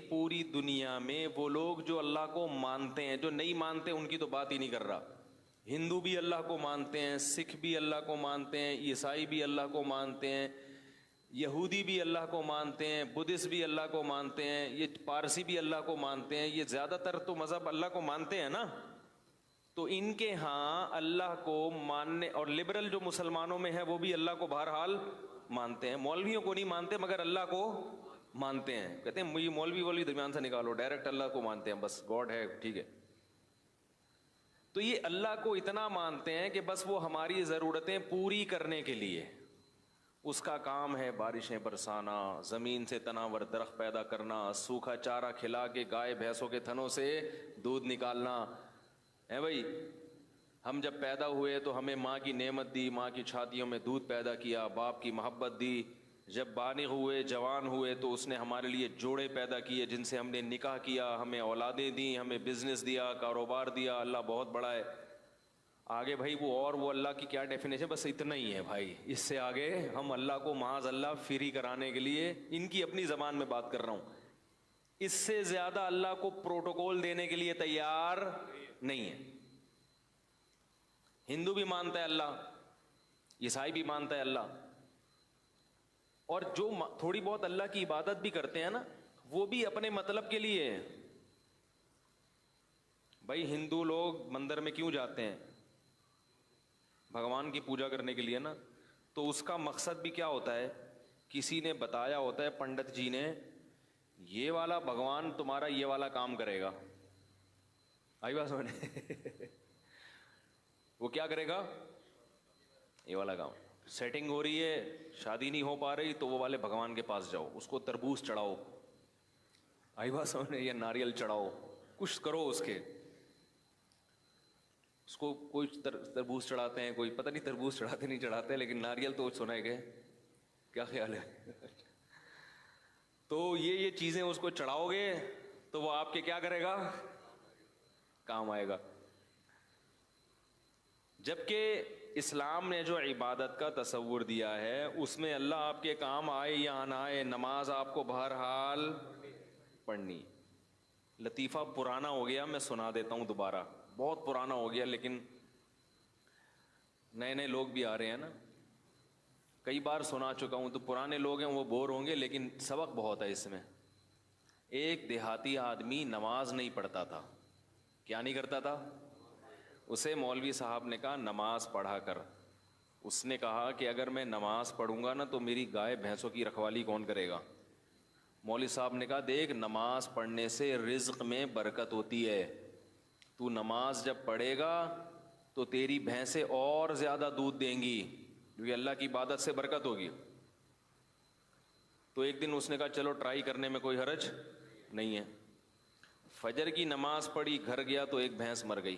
پوری دنیا میں وہ لوگ جو اللہ کو مانتے ہیں، جو نہیں مانتے ان کی تو بات ہی نہیں کر رہا. ہندو بھی اللہ کو مانتے ہیں، سکھ بھی اللہ کو مانتے ہیں، عیسائی بھی اللہ کو مانتے ہیں، یہودی بھی اللہ کو مانتے ہیں، بدھسٹ بھی اللہ کو مانتے ہیں، یہ پارسی بھی اللہ کو مانتے ہیں. یہ زیادہ تر تو مذہب اللہ کو مانتے ہیں نا. تو ان کے ہاں اللہ کو ماننے، اور لبرل جو مسلمانوں میں ہے وہ بھی اللہ کو بہرحال مانتے ہیں. مولویوں کو نہیں مانتے مگر اللہ کو مانتے ہیں. کہتے ہیں یہ مولوی درمیان سے نکالو، ڈائریکٹ اللہ کو مانتے ہیں، بس گاڈ ہے ٹھیک ہے. تو یہ اللہ کو اتنا مانتے ہیں کہ بس وہ ہماری ضرورتیں پوری کرنے کے لیے، اس کا کام ہے بارشیں برسانا، زمین سے تناور درخت پیدا کرنا، سوکھا چارہ کھلا کے گائے بھینسوں کے تھنوں سے دودھ نکالنا. ہے بھائی، ہم جب پیدا ہوئے تو ہمیں ماں کی نعمت دی، ماں کی چھاتیوں میں دودھ پیدا کیا، باپ کی محبت دی. جب بالغ ہوئے، جوان ہوئے تو اس نے ہمارے لیے جوڑے پیدا کیے جن سے ہم نے نکاح کیا، ہمیں اولادیں دیں، ہمیں بزنس دیا، کاروبار دیا. اللہ بہت بڑا ہے. آگے بھائی وہ اللہ کی کیا ڈیفینیشن، بس اتنا ہی ہے بھائی. اس سے آگے ہم اللہ کو معاذ اللہ فری کرانے کے لیے ان کی اپنی زبان میں بات کر رہا ہوں، اس سے زیادہ اللہ کو پروٹوکول دینے کے لیے تیار نہیں ہے. ہندو بھی مانتا ہے اللہ، عیسائی بھی مانتا ہے اللہ، اور جو تھوڑی بہت اللہ کی عبادت بھی کرتے ہیں نا وہ بھی اپنے مطلب کے لیے. بھائی ہندو لوگ مندر میں کیوں جاتے ہیں؟ بھگوان کی پوجا کرنے کے لیے نا. تو اس کا مقصد بھی کیا ہوتا ہے؟ کسی نے بتایا ہوتا ہے، پنڈت جی نے، یہ والا بھگوان تمہارا یہ والا کام کرے گا. آئی بات سمجھ؟ وہ کیا کرے گا؟ یہ والا کام. سیٹنگ ہو رہی ہے، شادی نہیں ہو پا رہی، تو وہ والے بھگوان کے پاس جاؤ، اس کو تربوز چڑھاؤ. آئی بات سمجھ؟ یا ناریل چڑھاؤ، کچھ کرو اس کے. اس کو کوئی تربوز چڑھاتے ہیں، کوئی پتہ نہیں تربوز چڑھاتے نہیں چڑھاتے، لیکن ناریل تو سنا ہے کہ کیا خیال ہے. تو یہ چیزیں اس کو چڑھاؤ گے تو وہ آپ کے کیا کرے گا؟ کام آئے گا. جبکہ اسلام نے جو عبادت کا تصور دیا ہے اس میں اللہ آپ کے کام آئے یا نہ آئے، نماز آپ کو بہرحال پڑھنی. لطیفہ پرانا ہو گیا، میں سنا دیتا ہوں دوبارہ، بہت پرانا ہو گیا لیکن نئے نئے لوگ بھی آ رہے ہیں نا. کئی بار سنا چکا ہوں تو پرانے لوگ ہیں وہ بور ہوں گے، لیکن سبق بہت ہے اس میں. ایک دیہاتی آدمی نماز نہیں پڑھتا تھا. کیا نہیں کرتا تھا؟ اسے مولوی صاحب نے کہا نماز پڑھا کر. اس نے کہا کہ اگر میں نماز پڑھوں گا نا تو میری گائے بھینسوں کی رکھوالی کون کرے گا؟ مولوی صاحب نے کہا دیکھ، نماز پڑھنے سے رزق میں برکت ہوتی ہے. تو نماز جب پڑھے گا تو تیری بھینسیں اور زیادہ دودھ دیں گی، کیونکہ اللہ کی عبادت سے برکت ہوگی. تو ایک دن اس نے کہا چلو ٹرائی کرنے میں کوئی حرج نہیں ہے. فجر کی نماز پڑھی، گھر گیا تو ایک بھینس مر گئی.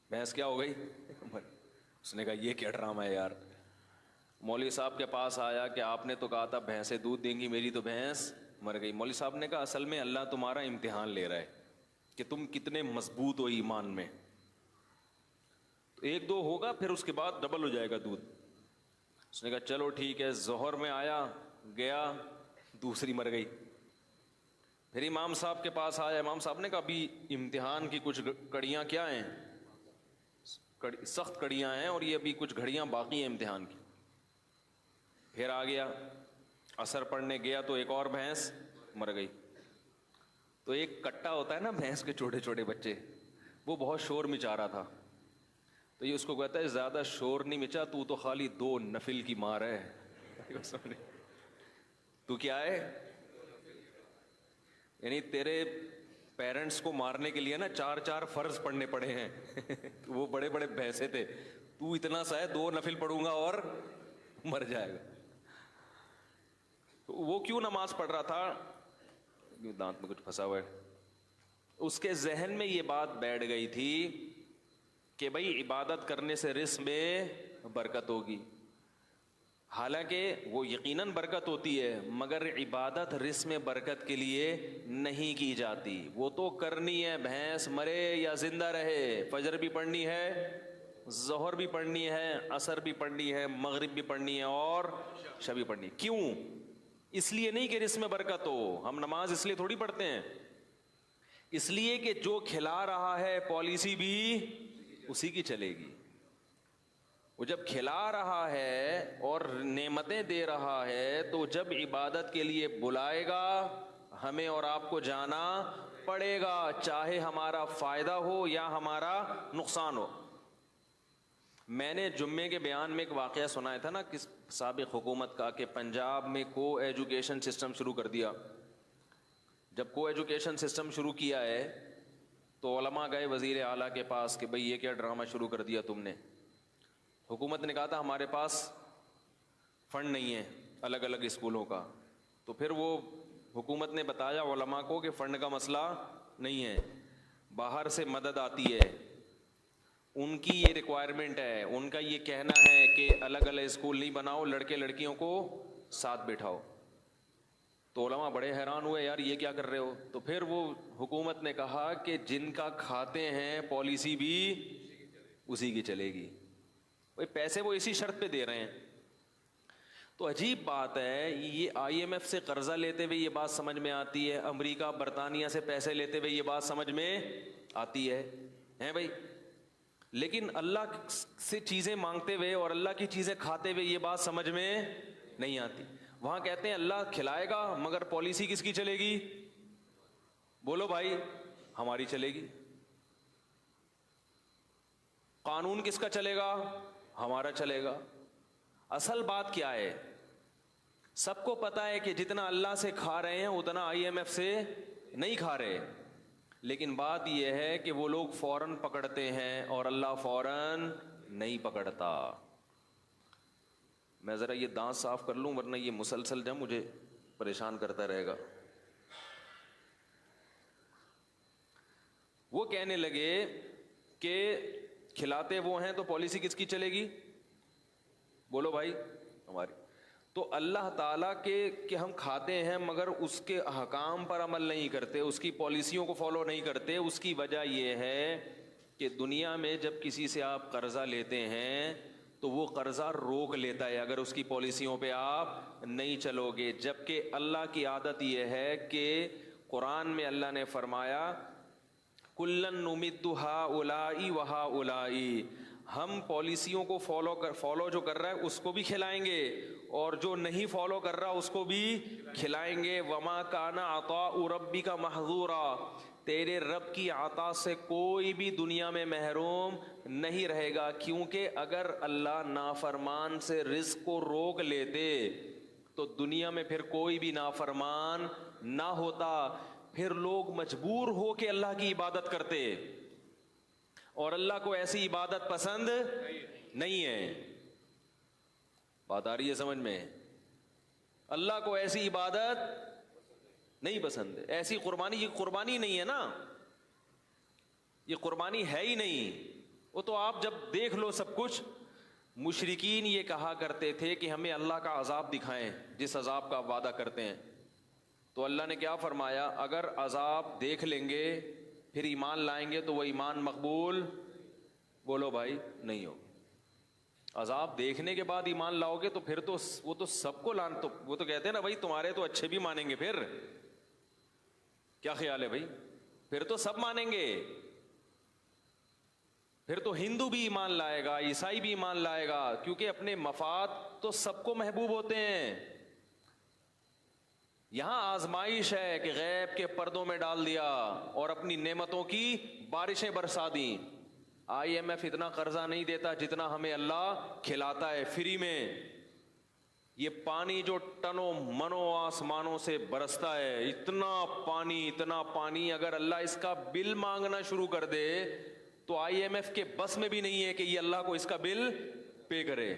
بھینس کیا ہو گئی؟ اس نے کہا یہ کیا ڈرامہ ہے یار. مولوی صاحب کے پاس آیا کہ آپ نے تو کہا تھا بھینسیں دودھ دیں گی، میری تو بھینس مر گئی. مولوی صاحب نے کہا اصل میں اللہ تمہارا امتحان لے رہا ہے کہ تم کتنے مضبوط ہو ایمان میں. تو ایک دو ہوگا پھر اس کے بعد ڈبل ہو جائے گا دودھ. اس نے کہا چلو ٹھیک ہے. ظہر میں آیا، گیا، دوسری مر گئی. پھر امام صاحب کے پاس آیا. امام صاحب نے کہا ابھی امتحان کی کچھ کڑیاں کیا ہیں، سخت کڑیاں ہیں، اور یہ ابھی کچھ گھڑیاں باقی ہیں امتحان کی. پھر آ گیا، عصر پڑھنے گیا تو ایک اور بھینس مر گئی. تو ایک کٹا ہوتا ہے نا بھینس کے چھوٹے چھوٹے بچے، وہ بہت شور مچا رہا تھا. تو یہ اس کو کہتا ہے زیادہ شور نہیں مچا، تو خالی 2 نفل کی مار ہے. تو کیا ہے؟ یعنی تیرے پیرنٹس کو مارنے کے لیے نا 4 فرض پڑھنے پڑے ہیں. وہ بڑے بڑے بھینسے تھے، تو اتنا سا ہے 2 نفل پڑھوں گا اور مر جائے گا. تو وہ کیوں نماز پڑھ رہا تھا؟ دانت میں کچھ پھنسا ہوا ہے. اس کے ذہن میں یہ بات بیٹھ گئی تھی کہ بھائی عبادت کرنے سے رزق میں برکت ہوگی. حالانکہ وہ یقیناً برکت ہوتی ہے، مگر عبادت رزق میں برکت کے لیے نہیں کی جاتی. وہ تو کرنی ہے، بھینس مرے یا زندہ رہے. فجر بھی پڑھنی ہے، ظہر بھی پڑھنی ہے، عصر بھی پڑھنی ہے، مغرب بھی پڑھنی ہے، اور عشاء بھی پڑھنی ہے. کیوں؟ اس لیے نہیں کہ اس میں برکت ہو, ہم نماز اس لیے تھوڑی پڑھتے ہیں, اس لیے کہ جو کھلا رہا ہے پالیسی بھی اسی کی چلے گی. وہ جب کھلا رہا ہے اور نعمتیں دے رہا ہے تو جب عبادت کے لیے بلائے گا ہمیں اور آپ کو جانا پڑے گا, چاہے ہمارا فائدہ ہو یا ہمارا نقصان ہو. میں نے جمعے کے بیان میں ایک واقعہ سنایا تھا نا کس سابق حکومت کا, کہ پنجاب میں کو ایجوکیشن سسٹم شروع کر دیا. جب کو ایجوکیشن سسٹم شروع کیا ہے تو علماء گئے وزیر اعلیٰ کے پاس کہ بھئی یہ کیا ڈرامہ شروع کر دیا تم نے. حکومت نے کہا تھا ہمارے پاس فنڈ نہیں ہے الگ الگ اسکولوں کا. تو پھر وہ حکومت نے بتایا علماء کو کہ فنڈ کا مسئلہ نہیں ہے, باہر سے مدد آتی ہے, ان کی یہ ریکوائرمنٹ ہے, ان کا یہ کہنا ہے کہ الگ الگ اسکول نہیں بناؤ, لڑکے لڑکیوں کو ساتھ بٹھاؤ. تو علماء بڑے حیران ہوئے, یار یہ کیا کر رہے ہو. تو پھر وہ حکومت نے کہا کہ جن کا کھاتے ہیں پالیسی بھی اسی کی چلے گی. پیسے وہ اسی شرط پہ دے رہے ہیں. تو عجیب بات ہے, یہ آئی ایم ایف سے قرضہ لیتے ہوئے یہ بات سمجھ میں آتی ہے, امریکہ برطانیہ سے پیسے لیتے ہوئے یہ بات سمجھ میں آتی ہے ہیں بھائی, لیکن اللہ سے چیزیں مانگتے ہوئے اور اللہ کی چیزیں کھاتے ہوئے یہ بات سمجھ میں نہیں آتی. وہاں کہتے ہیں اللہ کھلائے گا مگر پالیسی کس کی چلے گی, بولو بھائی ہماری چلے گی. قانون کس کا چلے گا, ہمارا چلے گا. اصل بات کیا ہے, سب کو پتا ہے کہ جتنا اللہ سے کھا رہے ہیں اتنا آئی ایم ایف سے نہیں کھا رہے, لیکن بات یہ ہے کہ وہ لوگ فوراً پکڑتے ہیں اور اللہ فوراً نہیں پکڑتا. میں ذرا یہ دانت صاف کر لوں ورنہ یہ مسلسل جب مجھے پریشان کرتا رہے گا. وہ کہنے لگے کہ کھلاتے وہ ہیں تو پالیسی کس کی چلے گی, بولو بھائی ہماری. تو اللہ تعالیٰ کے کہ ہم کھاتے ہیں مگر اس کے احکام پر عمل نہیں کرتے, اس کی پالیسیوں کو فالو نہیں کرتے, اس کی وجہ یہ ہے کہ دنیا میں جب کسی سے آپ قرضہ لیتے ہیں تو وہ قرضہ روک لیتا ہے اگر اس کی پالیسیوں پہ آپ نہیں چلو گے. جبکہ اللہ کی عادت یہ ہے کہ قرآن میں اللہ نے فرمایا کلن نمد ہؤلاء وہؤلاء, ہم پالیسیوں کو فالو جو کر رہا ہے اس کو بھی کھلائیں گے اور جو نہیں فالو کر رہا اس کو بھی کھلائیں گے. وما کان عطاء ربک محظورا, تیرے رب کی عطا سے کوئی بھی دنیا میں محروم نہیں رہے گا, کیونکہ اگر اللہ نافرمان سے رزق کو روک لیتے تو دنیا میں پھر کوئی بھی نافرمان نہ ہوتا, پھر لوگ مجبور ہو کے اللہ کی عبادت کرتے, اور اللہ کو ایسی عبادت پسند نہیں ہے. بات آ رہی ہے سمجھ میں, اللہ کو ایسی عبادت نہیں پسند ہے. ایسی قربانی, یہ قربانی نہیں ہے نا, یہ قربانی ہے ہی نہیں. وہ تو آپ جب دیکھ لو سب کچھ, مشرکین یہ کہا کرتے تھے کہ ہمیں اللہ کا عذاب دکھائیں جس عذاب کا وعدہ کرتے ہیں. تو اللہ نے کیا فرمایا, اگر عذاب دیکھ لیں گے پھر ایمان لائیں گے تو وہ ایمان مقبول, بولو بھائی, نہیں ہو. عذاب دیکھنے کے بعد ایمان لاؤ گے تو پھر تو وہ تو سب کو تو وہ تو کہتے ہیں نا بھائی تمہارے تو اچھے بھی مانیں گے, پھر کیا خیال ہے بھائی, پھر تو سب مانیں گے, پھر تو ہندو بھی ایمان لائے گا, عیسائی بھی ایمان لائے گا, کیونکہ اپنے مفاد تو سب کو محبوب ہوتے ہیں. یہاں آزمائش ہے کہ غیب کے پردوں میں ڈال دیا اور اپنی نعمتوں کی بارشیں برسا دیں. آئی ایم ایف اتنا قرضہ نہیں دیتا جتنا ہمیں اللہ کھلاتا ہے فری میں. یہ پانی جو ٹنوں منوں آسمانوں سے برستا ہے, اتنا پانی اگر اللہ اس کا بل مانگنا شروع کر دے تو آئی ایم ایف کے بس میں بھی نہیں ہے کہ یہ اللہ کو اس کا بل پے کرے.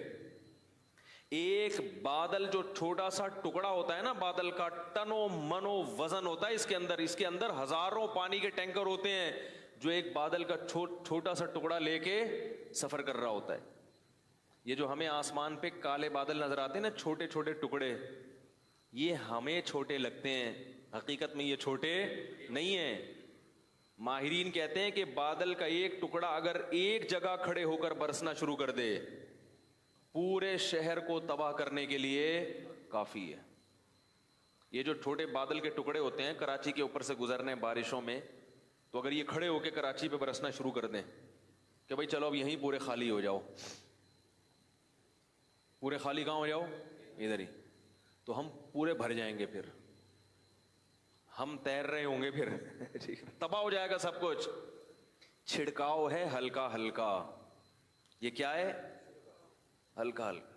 ایک بادل جو چھوٹا سا ٹکڑا ہوتا ہے نا بادل کا, ٹنوں منوں وزن ہوتا ہے اس کے اندر ہزاروں پانی کے ٹینکر ہوتے ہیں جو ایک بادل کا چھوٹا سا ٹکڑا لے کے سفر کر رہا ہوتا ہے. یہ جو ہمیں آسمان پہ کالے بادل نظر آتے ہیں نا, چھوٹے چھوٹے ٹکڑے, یہ ہمیں چھوٹے لگتے ہیں, حقیقت میں یہ چھوٹے نہیں ہیں. ماہرین کہتے ہیں کہ بادل کا ایک ٹکڑا اگر ایک جگہ کھڑے ہو کر برسنا شروع کر دے پورے شہر کو تباہ کرنے کے لیے کافی ہے. یہ جو چھوٹے بادل کے ٹکڑے ہوتے ہیں کراچی کے اوپر سے گزرنے بارشوں میں، تو اگر یہ کھڑے ہو کے کراچی پہ برسنا شروع کر دیں کہ بھائی چلو اب یہیں پورے خالی ہو جاؤ، پورے خالی کہاں ہو جاؤ؟ ادھر ہی، تو ہم پورے بھر جائیں گے، پھر ہم تیر رہے ہوں گے، پھر تباہ ہو جائے گا سب کچھ۔ چھڑکاؤ ہے ہلکا ہلکا، یہ کیا ہے؟ ہلکا ہلکا۔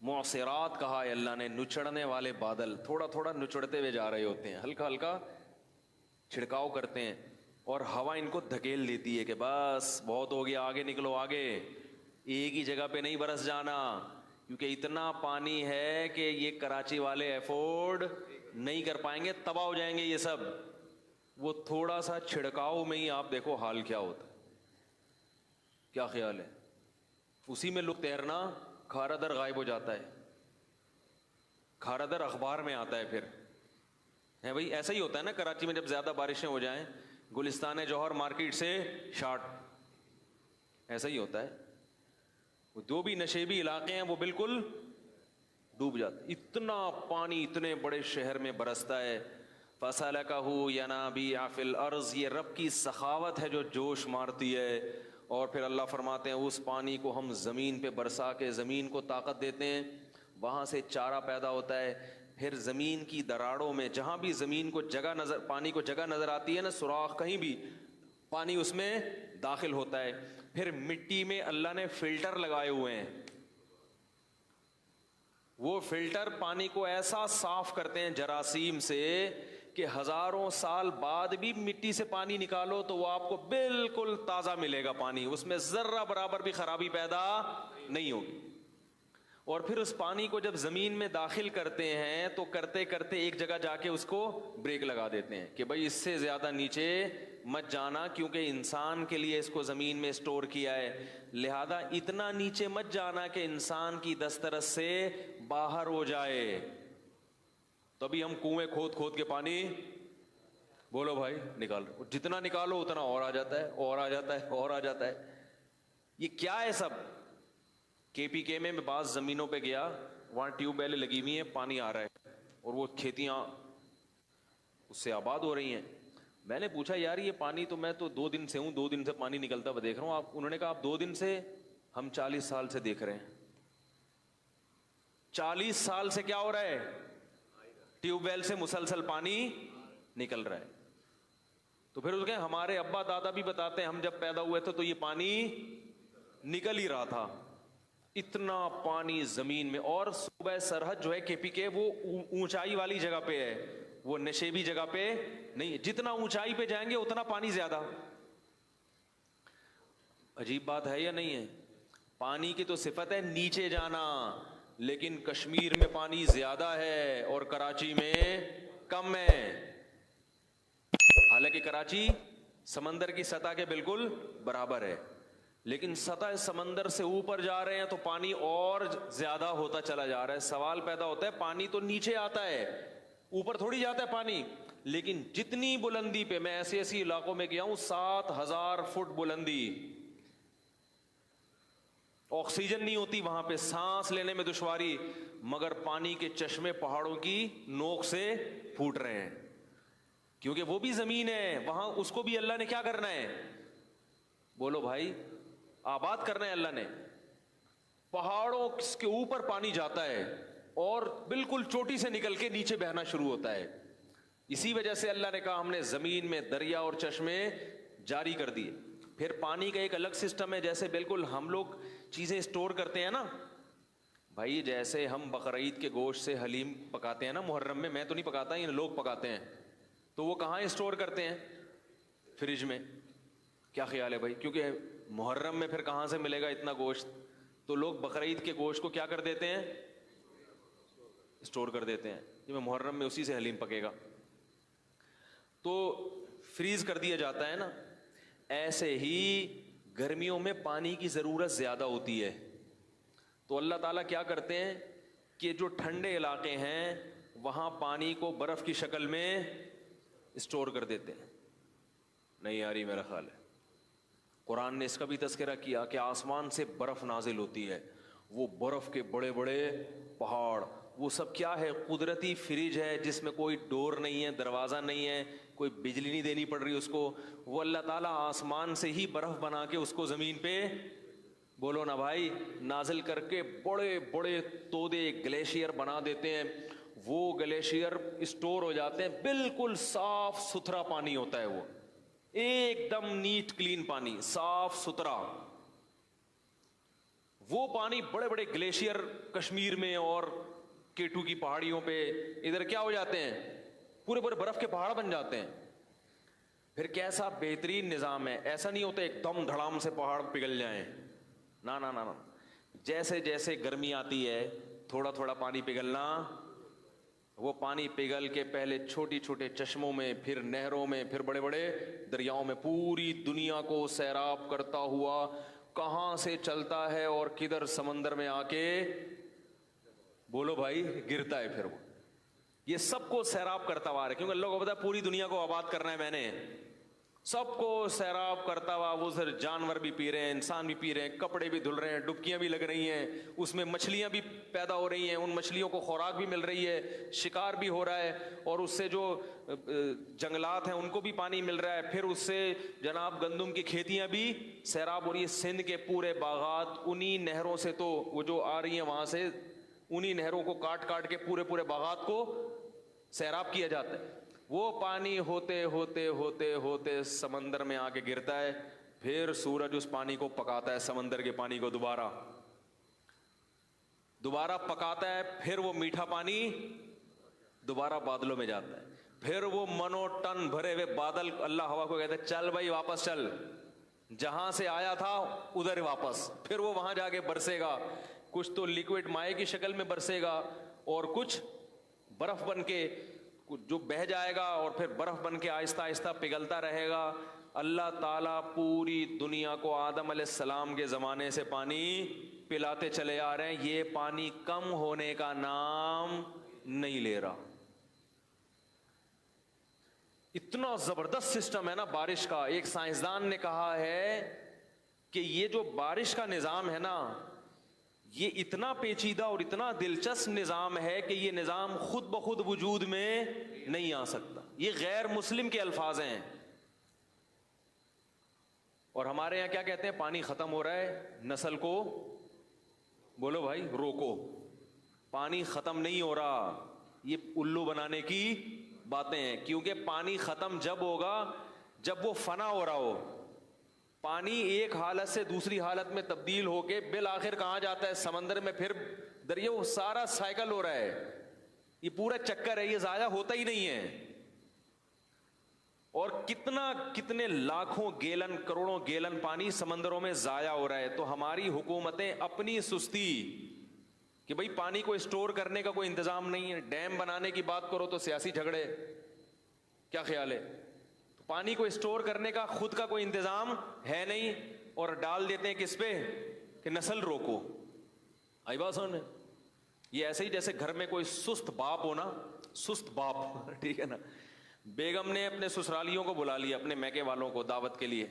معصرات کہا ہے اللہ نے، نچڑنے والے بادل، تھوڑا تھوڑا نچڑتے ہوئے جا رہے ہوتے ہیں، ہلکا ہلکا چھڑکاؤ کرتے ہیں، اور ہوا ان کو دھکیل دیتی ہے کہ بس بہت ہو گیا، آگے نکلو آگے، ایک ہی جگہ پہ نہیں برس جانا، کیونکہ اتنا پانی ہے کہ یہ کراچی والے افورڈ نہیں کر پائیں گے، تباہ ہو جائیں گے یہ سب۔ وہ تھوڑا سا چھڑکاؤ میں ہی آپ دیکھو حال کیا ہوتا ہے۔ کیا خیال ہے؟ اسی میں لوگ تیرنا، کھارا در غائب ہو جاتا ہے، کھارا در اخبار میں آتا ہے پھر، ہے بھائی ایسا ہی ہوتا ہے نا کراچی میں، جب زیادہ بارشیں ہو جائیں، گلستان جوہر مارکیٹ سے شارٹ، ایسا ہی ہوتا ہے، وہ جو بھی نشیبی علاقے ہیں وہ بالکل ڈوب جاتے، اتنا پانی اتنے بڑے شہر میں برستا ہے۔ فَسَلَكَهُ يَنَابِيعَ فِي الْأَرْضِ، یہ رب کی سخاوت ہے جو جوش مارتی ہے۔ اور پھر اللہ فرماتے ہیں اس پانی کو ہم زمین پہ برسا کے زمین کو طاقت دیتے ہیں، وہاں سے چارہ پیدا ہوتا ہے، پھر زمین کی دراڑوں میں جہاں بھی زمین کو جگہ نظر، پانی کو جگہ نظر آتی ہے نا، سوراخ کہیں بھی، پانی اس میں داخل ہوتا ہے۔ پھر مٹی میں اللہ نے فلٹر لگائے ہوئے ہیں، وہ فلٹر پانی کو ایسا صاف کرتے ہیں جراثیم سے کہ ہزاروں سال بعد بھی مٹی سے پانی نکالو تو وہ آپ کو بالکل تازہ ملے گا پانی، اس میں ذرہ برابر بھی خرابی پیدا نہیں ہوگی۔ اور پھر اس پانی کو جب زمین میں داخل کرتے ہیں تو کرتے کرتے ایک جگہ جا کے اس کو بریک لگا دیتے ہیں کہ بھائی اس سے زیادہ نیچے مت جانا، کیونکہ انسان کے لیے اس کو زمین میں اسٹور کیا ہے، لہذا اتنا نیچے مت جانا کہ انسان کی دسترس سے باہر ہو جائے۔ تبھی ہم کنویں کھود کھود کے پانی، بولو بھائی، نکال رہے، جتنا نکالو اتنا اور آ جاتا ہے، اور آ جاتا ہے، اور آ جاتا ہے۔ یہ کیا ہے سب؟ KPK میں بعض زمینوں پہ گیا، وہاں ٹیوب ویلیں لگی ہوئی ہیں، پانی آ رہا ہے اور وہ کھیتیاں اس سے آباد ہو رہی ہیں۔ میں نے پوچھا یار یہ پانی تو میں تو 2 دن سے ہوں، 2 دن سے پانی نکلتا ہوا دیکھ رہا ہوں آپ، انہوں نے کہا آپ 2 دن سے، ہم 40 سال سے دیکھ رہے ہیں۔ 40 سال سے کیا ہو رہا ہے؟ ٹیوب ویل سے مسلسل پانی نکل رہا ہے۔ تو پھر اس کے ہمارے ابا دادا بھی بتاتے ہیں ہم جب پیدا ہوئے تھے تو یہ پانی نکل ہی رہا تھا، اتنا پانی زمین میں۔ اور صوبہ سرحد جو ہے KPK وہ اونچائی والی جگہ پہ ہے، وہ نشیبی جگہ پہ نہیں ہے، جتنا اونچائی پہ جائیں گے اتنا پانی زیادہ۔ عجیب بات ہے یا نہیں ہے؟ پانی کی تو صفت ہے نیچے جانا، لیکن کشمیر میں پانی زیادہ ہے اور کراچی میں کم ہے، حالانکہ کراچی سمندر کی سطح کے بالکل برابر ہے، لیکن سطح سمندر سے اوپر جا رہے ہیں تو پانی اور زیادہ ہوتا چلا جا رہا ہے۔ سوال پیدا ہوتا ہے پانی تو نیچے آتا ہے، اوپر تھوڑی جاتا ہے پانی، لیکن جتنی بلندی پہ، میں ایسے ایسی علاقوں میں گیا ہوں 7000 فٹ بلندی، آکسیجن نہیں ہوتی وہاں پہ، سانس لینے میں دشواری، مگر پانی کے چشمے پہاڑوں کی نوک سے پھوٹ رہے ہیں، کیونکہ وہ بھی زمین ہے وہاں، اس کو بھی اللہ نے کیا کرنا ہے؟ بولو بھائی، آباد کرنا ہے اللہ نے۔ پہاڑوں کے اوپر پانی جاتا ہے اور بالکل چوٹی سے نکل کے نیچے بہنا شروع ہوتا ہے، اسی وجہ سے اللہ نے کہا ہم نے زمین میں دریا اور چشمے جاری کر دیے۔ پھر پانی کا ایک الگ سسٹم ہے، جیسے بالکل ہم لوگ چیزیں اسٹور کرتے ہیں نا بھائی، جیسے ہم بقرعید کے گوشت سے حلیم پکاتے ہیں نا محرم میں تو نہیں پکاتا، یہ لوگ پکاتے ہیں، تو وہ کہاں اسٹور کرتے ہیں؟ فریج میں۔ کیا خیال ہے بھائی؟ کیونکہ محرم میں پھر کہاں سے ملے گا اتنا گوشت، تو لوگ بقرعید کے گوشت کو کیا کر دیتے ہیں؟ اسٹور کر دیتے ہیں، کہ میں محرم میں اسی سے حلیم پکے گا، تو فریز کر دیا جاتا ہے نا۔ ایسے ہی گرمیوں میں پانی کی ضرورت زیادہ ہوتی ہے، تو اللہ تعالیٰ کیا کرتے ہیں کہ جو ٹھنڈے علاقے ہیں وہاں پانی کو برف کی شکل میں اسٹور کر دیتے ہیں۔ نہیں آ رہی میرا خیال ہے؟ قرآن نے اس کا بھی تذکرہ کیا کہ آسمان سے برف نازل ہوتی ہے، وہ برف کے بڑے بڑے پہاڑ وہ سب کیا ہے؟ قدرتی فریج ہے جس میں کوئی ڈور نہیں ہے، دروازہ نہیں ہے، کوئی بجلی نہیں دینی پڑ رہی اس کو. وہ اللہ تعالیٰ آسمان سے ہی برف بنا کے اس کو زمین پہ، بولو نا بھائی، نازل کر کے بڑے بڑے تودے گلیشیئر بنا دیتے ہیں. وہ گلیشیئر اسٹور ہو جاتے ہیں، بالکل صاف ستھرا پانی ہوتا ہے، وہ ایک دم نیٹ کلین پانی، صاف ستھرا. وہ پانی بڑے بڑے گلیشیئر کشمیر میں اور کیٹو کی پہاڑیوں پہ ادھر کیا ہو جاتے ہیں؟ پورے پورے برف کے پہاڑ بن جاتے ہیں. پھر کیسا بہترین نظام ہے. ایسا نہیں ہوتا ایک دم دھڑام سے پہاڑ پگھل جائیں، نا نا نا نا. جیسے جیسے گرمی آتی ہے تھوڑا تھوڑا پانی پگھلنا. وہ پانی پگھل کے پہلے چھوٹی چھوٹے چشموں میں، پھر نہروں میں، پھر بڑے بڑے دریاؤں میں، پوری دنیا کو سیراب کرتا ہوا کہاں سے چلتا ہے اور کدھر سمندر میں آ کے، بولو بھائی، گرتا ہے. پھر وہ یہ سب کو سیراب کرتا ہوا ہے، کیونکہ اللہ کو پتا ہے پوری دنیا کو آباد کرنا ہے میں نے. سب کو سیراب کرتا ہوا وہ سر، جانور بھی پی رہے ہیں، انسان بھی پی رہے ہیں، کپڑے بھی دھل رہے ہیں، ڈبکیاں بھی لگ رہی ہیں، اس میں مچھلیاں بھی پیدا ہو رہی ہیں، ان مچھلیوں کو خوراک بھی مل رہی ہے، شکار بھی ہو رہا ہے، اور اس سے جو جنگلات ہیں ان کو بھی پانی مل رہا ہے. پھر اس سے جناب گندم کی کھیتیاں بھی سیراب ہو رہی ہے. سندھ کے پورے باغات انہی نہروں سے، تو وہ جو آ رہی ہیں وہاں سے، انہی نہروں کو کاٹ کاٹ کے پورے پورے باغات کو سیراب کیا جاتا ہے. وہ پانی ہوتے ہوتے ہوتے ہوتے سمندر میں آ کے گرتا ہے. پھر سورج اس پانی کو پکاتا ہے، سمندر کے پانی کو دوبارہ پکاتا ہے. پھر وہ میٹھا پانی دوبارہ بادلوں میں جاتا ہے. پھر وہ منو ٹن بھرے ہوئے بادل، اللہ ہوا کو کہتے ہیں چل بھائی واپس چل، جہاں سے آیا تھا ادھر واپس. پھر وہ وہاں جا کے برسے گا. کچھ تو لیکوڈ مائع کی شکل میں برسے گا، اور کچھ برف بن کے جو بہہ جائے گا، اور پھر برف بن کے آہستہ آہستہ پگھلتا رہے گا. اللہ تعالیٰ پوری دنیا کو آدم علیہ السلام کے زمانے سے پانی پلاتے چلے آ رہے ہیں. یہ پانی کم ہونے کا نام نہیں لے رہا. اتنا زبردست سسٹم ہے نا بارش کا. ایک سائنسدان نے کہا ہے کہ یہ جو بارش کا نظام ہے نا، یہ اتنا پیچیدہ اور اتنا دلچسپ نظام ہے کہ یہ نظام خود بخود وجود میں نہیں آ سکتا. یہ غیر مسلم کے الفاظ ہیں. اور ہمارے یہاں کیا کہتے ہیں؟ پانی ختم ہو رہا ہے، نسل کو بولو بھائی روکو. پانی ختم نہیں ہو رہا، یہ الو بنانے کی باتیں ہیں. کیونکہ پانی ختم جب ہوگا جب وہ فنا ہو رہا ہو. پانی ایک حالت سے دوسری حالت میں تبدیل ہو کے بالآخر کہاں جاتا ہے؟ سمندر میں، پھر دریا. وہ سارا سائیکل ہو رہا ہے، یہ پورا چکر ہے، یہ ضائع ہوتا ہی نہیں ہے. اور کتنے لاکھوں گیلن، کروڑوں گیلن پانی سمندروں میں ضائع ہو رہا ہے. تو ہماری حکومتیں اپنی سستی کہ بھئی پانی کو اسٹور کرنے کا کوئی انتظام نہیں ہے، ڈیم بنانے کی بات کرو تو سیاسی جھگڑے. کیا خیال ہے؟ پانی کو اسٹور کرنے کا خود کا کوئی انتظام ہے نہیں، اور ڈال دیتے ہیں کس پہ؟ کہ نسل روکو. آئی بات سمجھ میں؟ یہ ایسے ہی جیسے گھر میں کوئی سست باپ ہو نا، سست باپ ٹھیک ہے نا. بیگم نے اپنے سسرالیوں کو بلا لیا، اپنے میکے والوں کو دعوت کے لیے.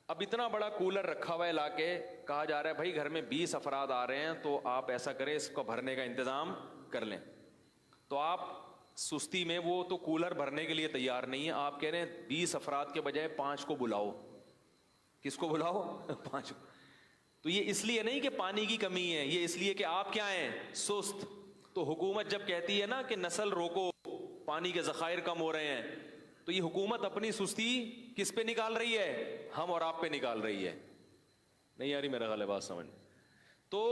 اب اتنا بڑا کولر رکھا ہوا ہے لا کے، کہا جا رہا ہے بھائی گھر میں 20 افراد آ رہے ہیں تو آپ ایسا کریں اس کو بھرنے کا انتظام کر لیں. تو آپ سستی میں وہ تو کولر بھرنے کے لیے تیار نہیں ہے، آپ کہہ رہے ہیں 20 افراد کے بجائے 5 کو بلاؤ. کس کو بلاؤ؟ 5 کو. تو یہ اس لیے نہیں کہ پانی کی کمی ہے، یہ اس لیے کہ آپ کیا ہیں؟ سست. تو حکومت جب کہتی ہے نا کہ نسل روکو، پانی کے ذخائر کم ہو رہے ہیں، تو یہ حکومت اپنی سستی کس پہ نکال رہی ہے؟ ہم اور آپ پہ نکال رہی ہے. نہیں یاری میرا خیال ہے بات سمجھ. تو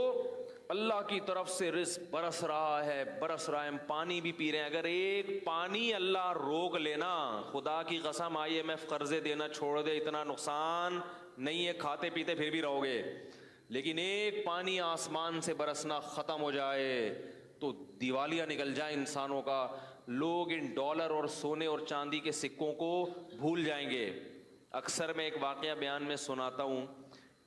اللہ کی طرف سے رزق برس رہا ہے، برس رہا ہے، ہم پانی بھی پی رہے ہیں. اگر ایک پانی اللہ روک لینا، خدا کی قسم IMF قرضے دینا چھوڑ دے، اتنا نقصان نہیں ہے، کھاتے پیتے پھر بھی رہو گے. لیکن ایک پانی آسمان سے برسنا ختم ہو جائے تو دیوالیہ نکل جائے انسانوں کا. لوگ ان ڈالر اور سونے اور چاندی کے سکوں کو بھول جائیں گے. اکثر میں ایک واقعہ بیان میں سناتا ہوں.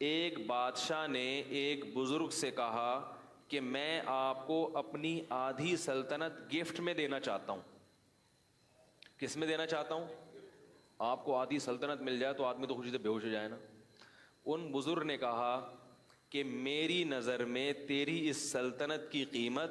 ایک بادشاہ نے ایک بزرگ سے کہا کہ میں آپ کو اپنی آدھی سلطنت گفٹ میں دینا چاہتا ہوں. کس میں دینا چاہتا ہوں؟ آپ کو آدھی سلطنت مل جائے تو آدمی تو خوشی سے بے ہوش ہو جائے نا. ان بزرگ نے کہا کہ میری نظر میں تیری اس سلطنت کی قیمت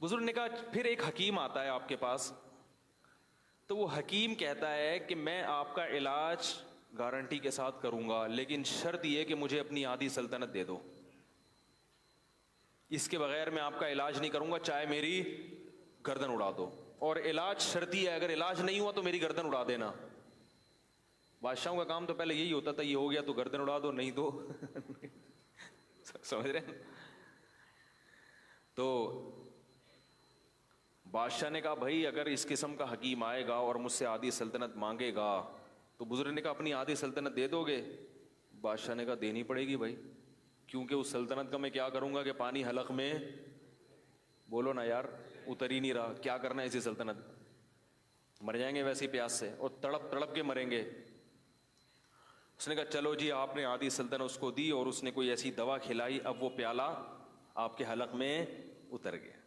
بزرگ نے کہا پھر ایک حکیم آتا ہے آپ کے پاس, تو وہ حکیم کہتا ہے کہ میں آپ کا علاج گارنٹی کے ساتھ کروں گا, لیکن شرط یہ کہ مجھے اپنی آدھی سلطنت دے دو, اس کے بغیر میں آپ کا علاج نہیں کروں گا, چاہے میری گردن اڑا دو. اور علاج شرطی ہے, اگر علاج نہیں ہوا تو میری گردن اڑا دینا. بادشاہوں کا کام تو پہلے یہی ہوتا تھا, یہ ہو گیا تو گردن اڑا دو, نہیں تو سمجھ رہے ہیں. تو بادشاہ نے کہا بھائی اگر اس قسم کا حکیم آئے گا اور مجھ سے آدھی سلطنت مانگے گا, تو بزرگ نے کہا اپنی آدھی سلطنت دے دو گے؟ بادشاہ نے کہا دینی پڑے گی بھائی, کیونکہ اس سلطنت کا میں کیا کروں گا کہ پانی حلق میں, بولو نا یار, اتر ہی نہیں رہا, کیا کرنا ہے اسی سلطنت, مر جائیں گے ویسی پیاس سے, اور تڑپ تڑپ کے مریں گے. اس نے کہا چلو جی, آپ نے آدھی سلطنت اس کو دی, اور اس نے کوئی ایسی دوا کھلائی, اب وہ پیالہ آپ کے حلق میں اتر گیا.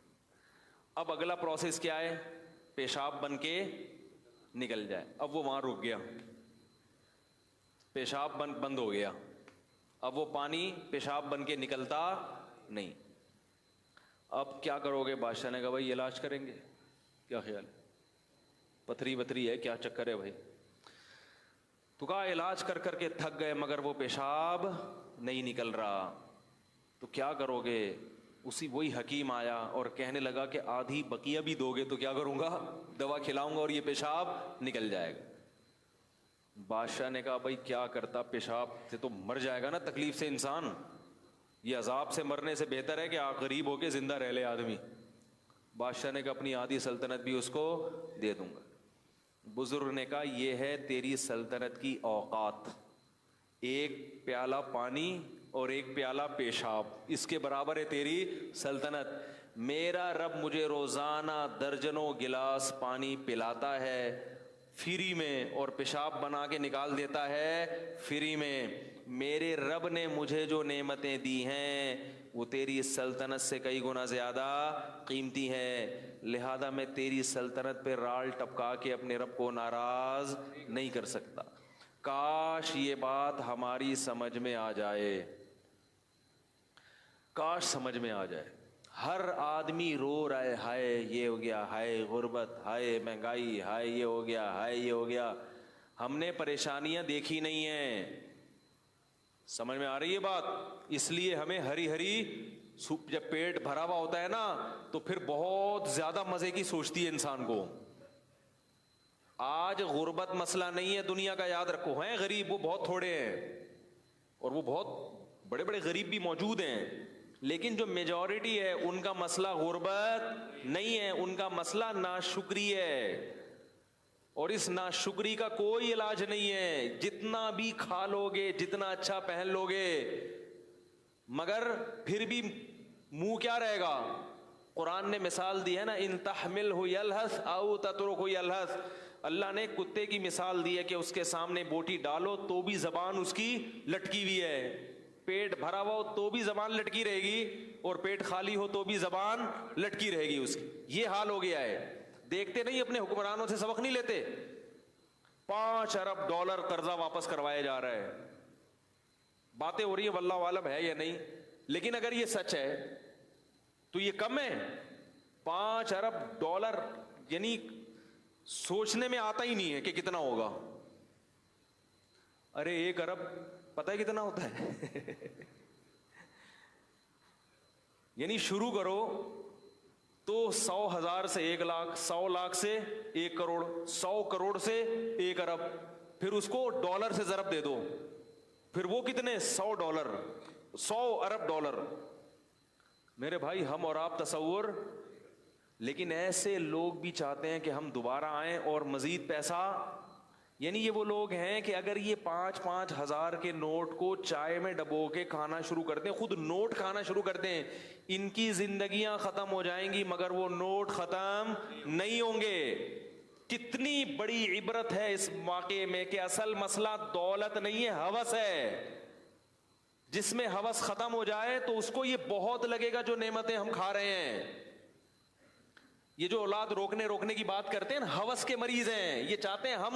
اب اگلا پروسیس کیا ہے, پیشاب بن کے نکل جائے. اب وہ وہاں رک گیا, پیشاب بند ہو گیا, اب وہ پانی پیشاب بن کے نکلتا نہیں. اب کیا کرو گے؟ بادشاہ نے کہا بھائی علاج کریں گے, کیا خیال ہے, پتھری وتھری ہے, کیا چکر ہے بھائی؟ تو کہا علاج کر کر کے تھک گئے مگر وہ پیشاب نہیں نکل رہا, تو کیا کرو گے؟ وہی حکیم آیا اور کہنے لگا کہ آدھی بقیہ بھی دو گے تو کیا کروں گا, دوا کھلاؤں گا اور یہ پیشاب نکل جائے گا. بادشاہ نے کہا بھائی کیا کرتا, پیشاب سے تو مر جائے گا نا تکلیف سے انسان, یہ عذاب سے مرنے سے بہتر ہے کہ آپ غریب ہو کے زندہ رہ لے آدمی. بادشاہ نے کہا اپنی آدھی سلطنت بھی اس کو دے دوں گا. بزرگ نے کہا یہ ہے تیری سلطنت کی اوقات, ایک پیالہ پانی اور ایک پیالہ پیشاب, اس کے برابر ہے تیری سلطنت. میرا رب مجھے روزانہ درجنوں گلاس پانی پلاتا ہے فری میں, اور پیشاب بنا کے نکال دیتا ہے فری میں. میرے رب نے مجھے جو نعمتیں دی ہیں وہ تیری سلطنت سے کئی گنا زیادہ قیمتی ہیں, لہذا میں تیری سلطنت پہ رال ٹپکا کے اپنے رب کو ناراض نہیں کر سکتا. کاش یہ بات ہماری سمجھ میں آ جائے, کاش سمجھ میں آ جائے. ہر آدمی رو رہا ہے, ہائے یہ ہو گیا, ہائے غربت, ہائے مہنگائی, ہائے یہ ہو گیا, ہائے یہ ہو گیا. ہم نے پریشانیاں دیکھی نہیں ہیں, سمجھ میں آ رہی ہے بات؟ اس لیے ہمیں ہری ہری سوپ, جب پیٹ بھرا ہوا ہوتا ہے نا تو پھر بہت زیادہ مزے کی سوچتی ہے انسان کو. آج غربت مسئلہ نہیں ہے دنیا کا, یاد رکھو, ہیں غریب وہ بہت تھوڑے ہیں, اور وہ بہت بڑے بڑے غریب بھی موجود ہیں, لیکن جو میجورٹی ہے ان کا مسئلہ غربت نہیں ہے, ان کا مسئلہ ناشکری ہے. اور اس ناشکری کا کوئی علاج نہیں ہے, جتنا بھی کھا لو گے, جتنا اچھا پہن لو گے, مگر پھر بھی منہ کیا رہے گا. قرآن نے مثال دی ہے نا, ان تحملہ یلہث او تترکہ یلہث. اللہ نے کتے کی مثال دی ہے کہ اس کے سامنے بوٹی ڈالو تو بھی زبان اس کی لٹکی ہوئی ہے, پیٹ بھرا ہوا ہو تو بھی زبان لٹکی رہے گی, اور پیٹ خالی ہو تو بھی زبان لٹکی رہے گی اس کی. یہ حال ہو گیا ہے. دیکھتے نہیں اپنے حکمرانوں سے سبق نہیں لیتے, 5 ارب ڈالر قرضہ واپس کروایا جا رہا ہے. باتیں ہو رہی ہیں واللہ عالم ہے یا نہیں, لیکن اگر یہ سچ ہے تو یہ کم ہے. 5 ارب ڈالر یعنی سوچنے میں آتا ہی نہیں ہے کہ کتنا ہوگا. ارے 1 ارب پتہ ہے کتنا ہوتا ہے یعنی شروع کرو تو 100,000 سے 1 لاکھ, 100 لاکھ سے 1 کروڑ, 100 کروڑ سے 1 ارب, پھر اس کو ڈالر سے ضرب دے دو, پھر وہ کتنے, 100 ڈالر, 100 ارب ڈالر. میرے بھائی ہم اور آپ تصور, لیکن ایسے لوگ بھی چاہتے ہیں کہ ہم دوبارہ آئیں اور مزید پیسہ. یعنی یہ وہ لوگ ہیں کہ اگر یہ 5-5 ہزار کے نوٹ کو چائے میں ڈبو کے کھانا شروع کرتے ہیں, خود نوٹ کھانا شروع کرتے ہیں, ان کی زندگیاں ختم ہو جائیں گی مگر وہ نوٹ ختم نہیں ہوں گے. کتنی بڑی عبرت ہے اس واقعے میں کہ اصل مسئلہ دولت نہیں ہے, ہوس ہے. جس میں ہوس ختم ہو جائے تو اس کو یہ بہت لگے گا جو نعمتیں ہم کھا رہے ہیں. یہ جو اولاد روکنے کی بات کرتے ہیں نا, ہوس کے مریض ہیں, یہ چاہتے ہیں ہم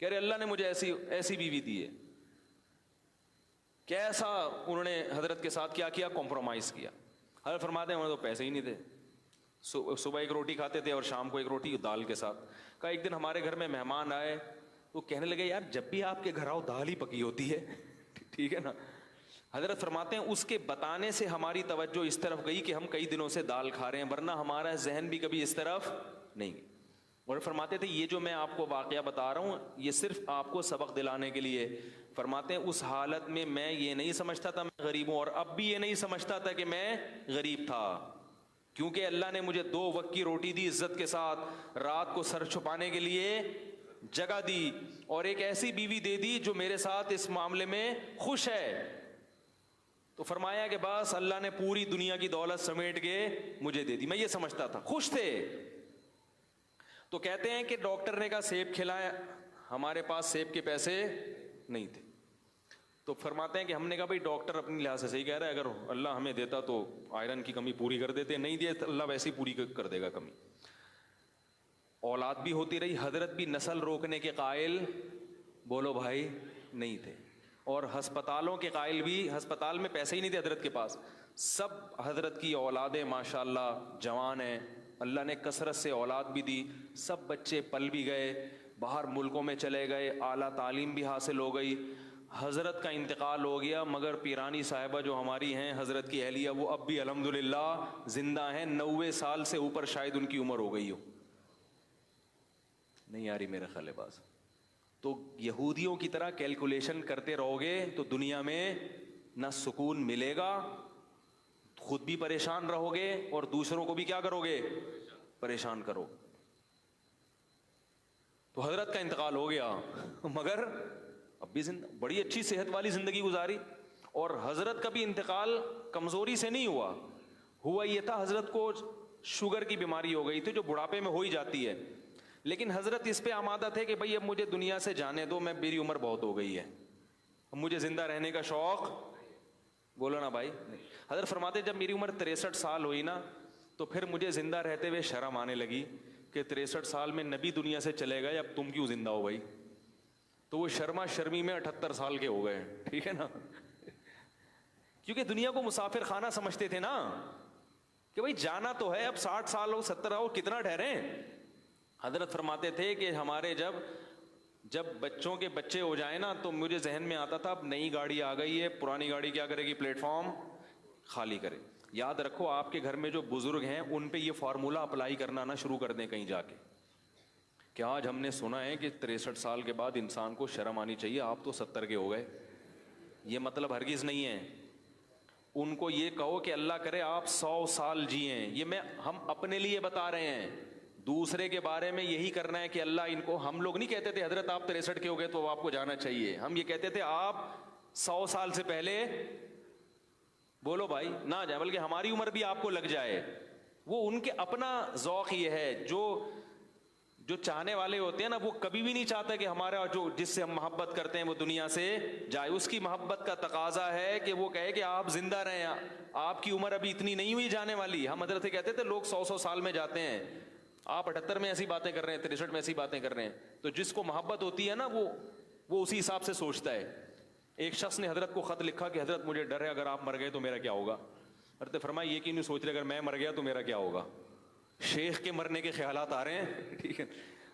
کہہ رہے اللہ نے مجھے ایسی بیوی دی ہے. کیسا انہوں نے حضرت کے ساتھ کیا کیا؟ کمپرومائز کیا. حضرت فرماتے ہیں ہمیں تو پیسے ہی نہیں تھے, صبح ایک روٹی کھاتے تھے اور شام کو ایک روٹی دال کے ساتھ. کہا ایک دن ہمارے گھر میں مہمان آئے, وہ کہنے لگے یار جب بھی آپ کے گھر آؤ دال ہی پکی ہوتی ہے. ٹھیک ہے نا. حضرت فرماتے ہیں اس کے بتانے سے ہماری توجہ اس طرف گئی کہ ہم کئی دنوں سے دال کھا رہے ہیں, ورنہ ہمارا ذہن بھی کبھی اس طرف نہیں گئی. اور فرماتے تھے یہ جو میں آپ کو واقعہ بتا رہا ہوں یہ صرف آپ کو سبق دلانے کے لیے. فرماتے ہیں اس حالت میں یہ نہیں سمجھتا تھا میں غریب ہوں, اور اب بھی یہ نہیں سمجھتا تھا کہ میں غریب تھا, کیونکہ اللہ نے مجھے 2 وقت کی روٹی دی عزت کے ساتھ, رات کو سر چھپانے کے لیے جگہ دی, اور ایک ایسی بیوی دے دی جو میرے ساتھ اس معاملے میں خوش ہے. تو فرمایا کہ بس اللہ نے پوری دنیا کی دولت سمیٹ کے مجھے دے دی, میں یہ سمجھتا تھا. خوش تھے. تو کہتے ہیں کہ ڈاکٹر نے کہا سیب کھلایا, ہمارے پاس سیب کے پیسے نہیں تھے. تو فرماتے ہیں کہ ہم نے کہا بھائی ڈاکٹر اپنی لحاظ سے صحیح کہہ رہا ہے, اگر اللہ ہمیں دیتا تو آئرن کی کمی پوری کر دیتے, نہیں دیا اللہ ویسے ہی پوری کر دے گا کمی. اولاد بھی ہوتی رہی, حضرت بھی نسل روکنے کے قائل بولو بھائی نہیں تھے, اور ہسپتالوں کے قائل بھی, ہسپتال میں پیسے ہی نہیں تھے حضرت کے پاس. سب حضرت کی اولادیں ماشاءاللہ جوان ہیں, اللہ نے کثرت سے اولاد بھی دی, سب بچے پل بھی گئے, باہر ملکوں میں چلے گئے, اعلیٰ تعلیم بھی حاصل ہو گئی. حضرت کا انتقال ہو گیا, مگر پیرانی صاحبہ جو ہماری ہیں حضرت کی اہلیہ, وہ اب بھی الحمدللہ زندہ ہیں. 90 سال سے اوپر شاید ان کی عمر ہو گئی ہو. نہیں آ رہی میرا خیال ہے بات. تو یہودیوں کی طرح کیلکولیشن کرتے رہو گے تو دنیا میں نہ سکون ملے گا, خود بھی پریشان رہو گے اور دوسروں کو بھی کیا کرو گے؟ پریشان کرو. تو حضرت کا انتقال ہو گیا, مگر اب بھی بڑی اچھی صحت والی زندگی گزاری. اور حضرت کا بھی انتقال کمزوری سے نہیں ہوا یہ تھا حضرت کو شوگر کی بیماری ہو گئی تھی جو بڑھاپے میں ہو ہی جاتی ہے, لیکن حضرت اس پہ آمادہ تھے کہ بھائی اب مجھے دنیا سے جانے دو, میں میری عمر بہت ہو گئی ہے, اب مجھے زندہ رہنے کا شوق, بولو نا بھائی. حضرت فرماتے جب میری عمر 63 سال ہوئی نا تو پھر مجھے زندہ رہتے ہوئے شرم آنے لگی کہ 63 سال میں نبی دنیا سے چلے گئے, اب تم کیوں زندہ ہو بھائی. تو وہ شرما شرمی میں 78 سال کے ہو گئے. ٹھیک ہے نا, کیونکہ دنیا کو مسافر خانہ سمجھتے تھے نا, کہ بھائی جانا تو ہے, اب 60 سال ہو 70 ہو کتنا ٹھہرے. حضرت فرماتے تھے کہ ہمارے جب بچوں کے بچے ہو جائیں نا تو مجھے ذہن میں آتا تھا اب نئی گاڑی آ گئی ہے, پرانی گاڑی کیا کرے گی؟ پلیٹ فارم خالی کرے. یاد رکھو آپ کے گھر میں جو بزرگ ہیں ان پہ یہ فارمولہ اپلائی کرنا نہ شروع کر دیں کہیں جا کے, کہ آج ہم نے سنا ہے کہ 63 سال کے بعد انسان کو شرم آنی چاہیے, آپ تو 70 کے ہو گئے. یہ مطلب ہرگز نہیں ہے. ان کو یہ کہو کہ اللہ کرے آپ 100 سال جئیں. یہ ہم اپنے لیے بتا رہے ہیں, دوسرے کے بارے میں یہی کرنا ہے کہ اللہ ان کو, ہم لوگ نہیں کہتے تھے حضرت آپ 63 کے ہو گئے تو آپ کو جانا چاہیے, ہم یہ کہتے تھے آپ 100 سال سے پہلے بولو بھائی نہ جائے, بلکہ ہماری عمر بھی آپ کو لگ جائے. وہ ان کے اپنا ذوق یہ ہے, جو چاہنے والے ہوتے ہیں نا وہ کبھی بھی نہیں چاہتے کہ ہمارا جو جس سے ہم محبت کرتے ہیں وہ دنیا سے جائے. اس کی محبت کا تقاضا ہے کہ وہ کہے کہ آپ زندہ رہیں, آپ کی عمر ابھی اتنی نہیں ہوئی جانے والی. ہم حضرت سے کہتے تھے لوگ 100 سال میں جاتے ہیں, آپ 78 میں ایسی باتیں کر رہے ہیں, 63 میں ایسی باتیں کر رہے ہیں. تو جس کو محبت ہوتی ہے نا وہ اسی حساب سے سوچتا ہے. ایک شخص نے حضرت کو خط لکھا کہ حضرت مجھے ڈر ہے اگر آپ مر گئے تو میرا کیا ہوگا. حضرت فرمایا یہ کیوں نہیں سوچ رہے اگر میں مر گیا تو میرا کیا ہوگا. شیخ کے مرنے کے خیالات آ رہے ہیں. ٹھیک ہے,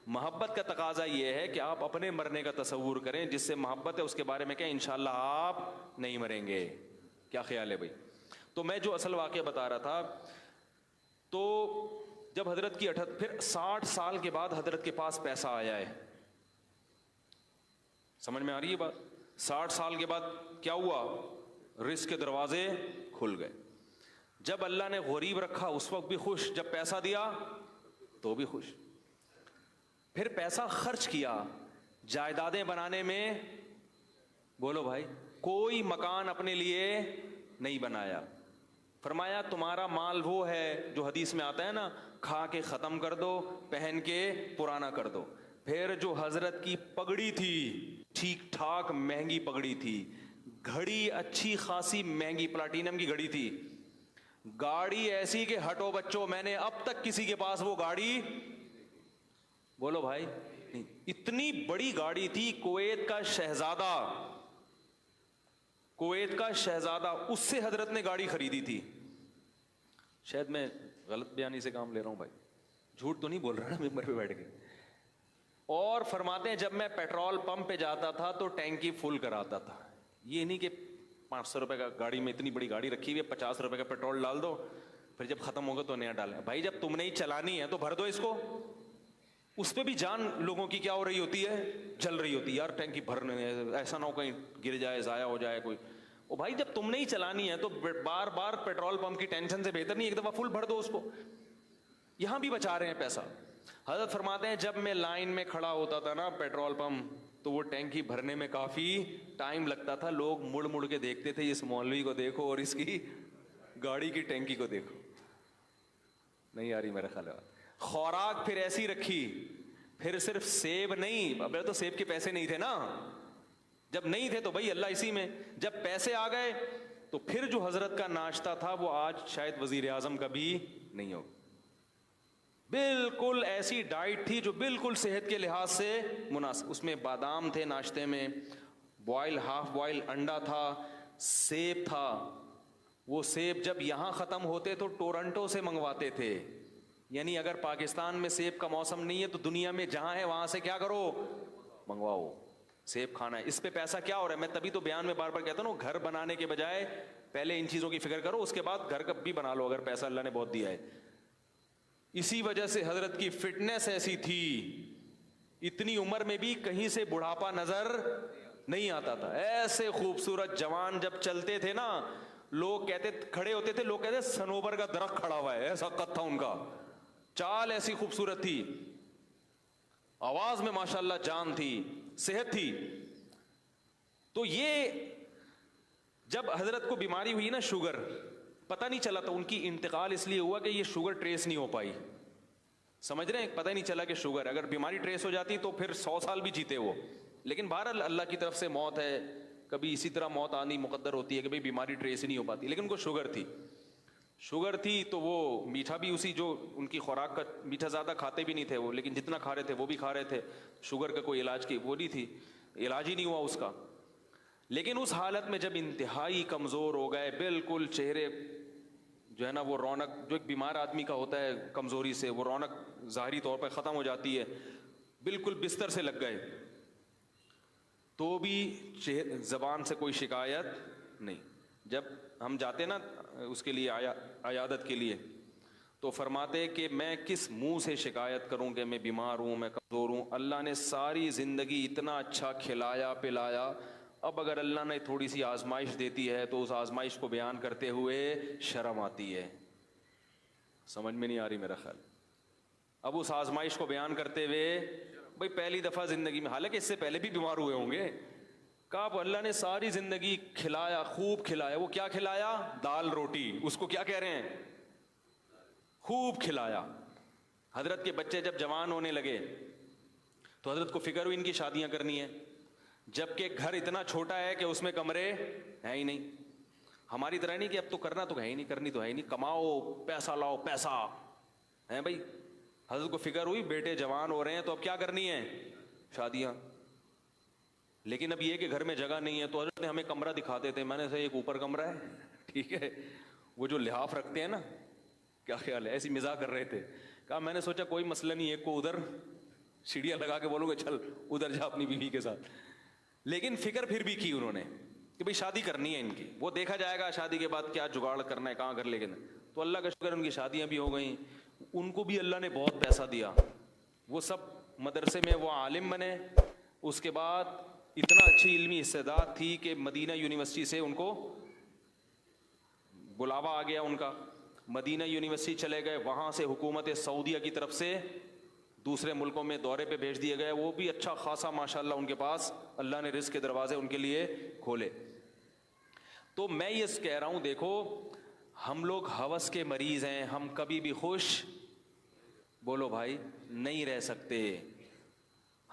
محبت کا تقاضا یہ ہے کہ آپ اپنے مرنے کا تصور کریں, جس سے محبت ہے اس کے بارے میں کہیں انشاءاللہ آپ نہیں مریں گے. کیا خیال ہے بھائی. تو میں جو اصل واقعہ بتا رہا تھا, تو جب حضرت کی پھر 60 سال کے بعد حضرت کے پاس پیسہ آیا ہے. سمجھ میں آ رہی ہے بات. 60 سال کے بعد کیا ہوا؟ رزق کے دروازے کھل گئے. جب اللہ نے غریب رکھا اس وقت بھی خوش, جب پیسہ دیا تو بھی خوش. پھر پیسہ خرچ کیا جائیدادیں بنانے میں, بولو بھائی, کوئی مکان اپنے لیے نہیں بنایا. فرمایا تمہارا مال وہ ہے جو حدیث میں آتا ہے نا, کھا کے ختم کر دو, پہن کے پرانا کر دو. پھر جو حضرت کی پگڑی تھی, ٹھیک ٹھاک مہنگی پگڑی تھی, گھڑی اچھی خاصی مہنگی پلاٹینم کی گھڑی تھی, گاڑی ایسی کہ ہٹو بچوں میں نے اب تک کسی کے پاس وہ گاڑی, بولو بھائی, نہیں. اتنی بڑی گاڑی تھی، کویت کا شہزادہ اس سے حضرت نے گاڑی خریدی تھی. شاید میں غلط بیانی سے کام لے رہا ہوں بھائی، جھوٹ تو نہیں بول رہا نا ممبر پہ بیٹھ کے. اور فرماتے ہیں جب میں پیٹرول پمپ پہ جاتا تھا تو ٹینکی فل کراتا تھا. یہ نہیں کہ 500 روپے کا گاڑی میں اتنی بڑی گاڑی رکھی ہوئی ہے 50 روپے کا پیٹرول ڈال دو پھر جب ختم ہوگا تو نیا ڈالیں. بھائی جب تم نے ہی چلانی ہے تو بھر دو اس کو. اس پہ بھی جان لوگوں کی کیا ہو رہی ہوتی ہے، جل رہی ہوتی ہے. یار ٹینکی بھرنے ایسا نہ ہو کہیں گر جائے ضائع ہو جائے کوئی. او بھائی جب تم نے ہی چلانی ہے تو بار بار پیٹرول پمپ کی ٹینشن سے بہتر نہیں ایک دفعہ فل بھر دو اس کو. یہاں بھی بچا رہے ہیں پیسہ. حضرت فرماتے ہیں جب میں لائن میں کھڑا ہوتا تھا نا پیٹرول پمپ تو وہ ٹینکی بھرنے میں کافی ٹائم لگتا تھا. لوگ مڑ مڑ کے دیکھتے تھے اس مولوی کو دیکھو اور اس کی گاڑی کی ٹینکی کو دیکھو. نہیں آ رہی میرا خیال ہے. خوراک پھر ایسی رکھی، پھر صرف سیب نہیں، اب تو سیب کے پیسے نہیں تھے نا، جب نہیں تھے تو بھائی اللہ اسی میں، جب پیسے آ گئے تو پھر جو حضرت کا ناشتہ تھا وہ آج شاید وزیر اعظم کا بھی نہیں ہو. بالکل ایسی ڈائٹ تھی جو بالکل صحت کے لحاظ سے مناسب. اس میں بادام تھے ناشتے میں، بوائل ہاف بوائل انڈا تھا، سیب تھا. وہ سیب جب یہاں ختم ہوتے تو ٹورنٹو سے منگواتے تھے. یعنی اگر پاکستان میں سیب کا موسم نہیں ہے تو دنیا میں جہاں ہے وہاں سے کیا کرو، منگواؤ. سیب کھانا ہے. اس پہ پیسہ کیا ہو رہا ہے؟ میں تبھی تو بیان میں بار بار کہتا ہوں گھر بنانے کے بجائے پہلے ان چیزوں کی فکر کرو، اس کے بعد گھر کب بھی بنا لو اگر پیسہ اللہ نے بہت دیا ہے. اسی وجہ سے حضرت کی فٹنس ایسی تھی، اتنی عمر میں بھی کہیں سے بڑھاپا نظر نہیں آتا تھا. ایسے خوبصورت جوان جب چلتے تھے نا لوگ کہتے، کھڑے ہوتے تھے لوگ کہتے سنوبر کا درخت کھڑا ہوا ہے، ایسا قد تھا ان کا. چال ایسی خوبصورت تھی، آواز میں ماشاءاللہ جان تھی، صحت تھی. تو یہ جب حضرت کو بیماری ہوئی نا شوگر، پتہ نہیں چلا. تو ان کی انتقال اس لیے ہوا کہ یہ شوگر ٹریس نہیں ہو پائی. سمجھ رہے ہیں؟ پتہ ہی نہیں چلا کہ شوگر، اگر بیماری ٹریس ہو جاتی تو پھر 100 سال بھی جیتے وہ. لیکن بہرحال اللہ کی طرف سے موت ہے، کبھی اسی طرح موت آنی مقدر ہوتی ہے کہ بھئی بیماری ٹریس ہی نہیں ہو پاتی. لیکن ان کو شوگر تھی تو وہ میٹھا بھی اسی جو ان کی خوراک کا، میٹھا زیادہ کھاتے بھی نہیں تھے وہ، لیکن جتنا کھا رہے تھے وہ بھی کھا رہے تھے. شوگر کا کوئی علاج کی وہ نہیں تھی، علاج ہی نہیں ہوا اس کا. لیکن اس حالت میں جب انتہائی کمزور ہو گئے، بالکل چہرے جو ہے نا وہ رونق جو ایک بیمار آدمی کا ہوتا ہے کمزوری سے، وہ رونق ظاہری طور پہ ختم ہو جاتی ہے، بالکل بستر سے لگ گئے. تو بھی زبان سے کوئی شکایت نہیں. جب ہم جاتے نا اس کے لیے عیادت کے لیے تو فرماتے کہ میں کس منہ سے شکایت کروں کہ میں بیمار ہوں، میں کمزور ہوں. اللہ نے ساری زندگی اتنا اچھا کھلایا پلایا، اب اگر اللہ نے تھوڑی سی آزمائش دیتی ہے تو اس آزمائش کو بیان کرتے ہوئے شرم آتی ہے. سمجھ میں نہیں آ رہی میرا خیال. اب اس آزمائش کو بیان کرتے ہوئے بھئی پہلی دفعہ زندگی میں، حالانکہ اس سے پہلے بھی بیمار ہوئے ہوں گے، کہا اللہ نے ساری زندگی کھلایا، خوب کھلایا. وہ کیا کھلایا؟ دال روٹی. اس کو کیا کہہ رہے ہیں؟ خوب کھلایا. حضرت کے بچے جب جوان ہونے لگے تو حضرت کو فکر ہوئی ان کی شادیاں کرنی ہے، جبکہ گھر اتنا چھوٹا ہے کہ اس میں کمرے ہیں ہی نہیں. ہماری طرح نہیں کہ اب تو کرنا تو ہے ہی نہیں، کرنی تو ہے ہی نہیں، کماؤ پیسہ لاؤ پیسہ ہے بھائی. حضرت کو فکر ہوئی بیٹے جوان ہو رہے ہیں تو اب کیا کرنی ہے؟ شادیاں. لیکن اب یہ کہ گھر میں جگہ نہیں ہے تو حضرت نے ہمیں کمرہ دکھاتے تھے. میں نے کہا ایک اوپر کمرہ ہے، ٹھیک ہے، وہ جو لحاف رکھتے ہیں نا، کیا خیال ہے؟ ایسی مزاح کر رہے تھے. کہا میں نے سوچا کوئی مسئلہ نہیں، ایک کو ادھر سیڑھیاں لگا کے بولوں گے چل ادھر جا اپنی بیوی کے ساتھ. لیکن فکر پھر بھی کی انہوں نے کہ بھئی شادی کرنی ہے ان کی، وہ دیکھا جائے گا شادی کے بعد کیا جگاڑ کرنا ہے، کہاں کر لے کے. تو اللہ کا شکر ان کی شادیاں بھی ہو گئیں. ان کو بھی اللہ نے بہت پیسہ دیا، وہ سب مدرسے میں وہ عالم بنے. اس کے بعد اتنا اچھی علمی استعداد تھی کہ مدینہ یونیورسٹی سے ان کو بلاوا آ گیا ان کا. مدینہ یونیورسٹی چلے گئے، وہاں سے حکومت سعودیہ کی طرف سے دوسرے ملکوں میں دورے پہ بھیج دیے گئے. وہ بھی اچھا خاصا ماشاءاللہ ان کے پاس اللہ نے رزق کے دروازے ان کے لیے کھولے. تو میں یہ کہہ رہا ہوں دیکھو ہم لوگ ہوس کے مریض ہیں، ہم کبھی بھی خوش بولو بھائی نہیں رہ سکتے.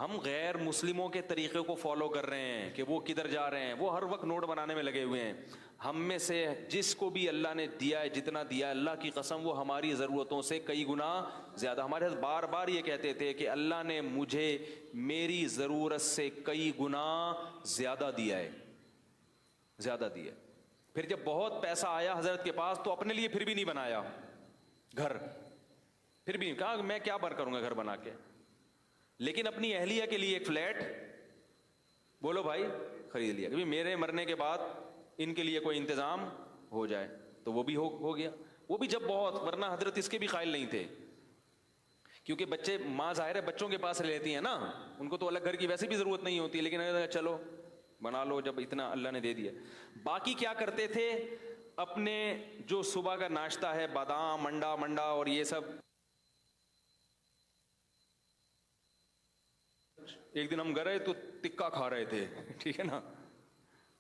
ہم غیر مسلموں کے طریقے کو فالو کر رہے ہیں کہ وہ کدھر جا رہے ہیں, وہ ہر وقت نوٹ بنانے میں لگے ہوئے ہیں. ہم میں سے جس کو بھی اللہ نے دیا ہے, جتنا دیا ہے, اللہ کی قسم وہ ہماری ضرورتوں سے کئی گنا زیادہ. ہمارے حضرت بار بار یہ کہتے تھے کہ اللہ نے مجھے میری ضرورت سے کئی گنا زیادہ دیا ہے, زیادہ دیا ہے. پھر جب بہت پیسہ آیا حضرت کے پاس تو اپنے لیے پھر بھی نہیں بنایا گھر, پھر بھی کہا میں کیا بر کروں گا گھر بنا کے, لیکن اپنی اہلیہ کے لیے ایک فلیٹ بولو بھائی خرید لیا, کیونکہ میرے مرنے کے بعد ان کے لیے کوئی انتظام ہو جائے. تو وہ بھی ہو گیا, وہ بھی جب بہت, ورنہ حضرت اس کے بھی قائل نہیں تھے, کیونکہ بچے, ماں ظاہر ہے بچوں کے پاس لیتی ہیں نا, ان کو تو الگ گھر کی ویسے بھی ضرورت نہیں ہوتی, لیکن چلو بنا لو جب اتنا اللہ نے دے دیا. باقی کیا کرتے تھے, اپنے جو صبح کا ناشتہ ہے, بادام منڈا اور یہ سب, ایک دن ہم گئے تو ٹکا کھا رہے تھے, ٹھیک ہے نا,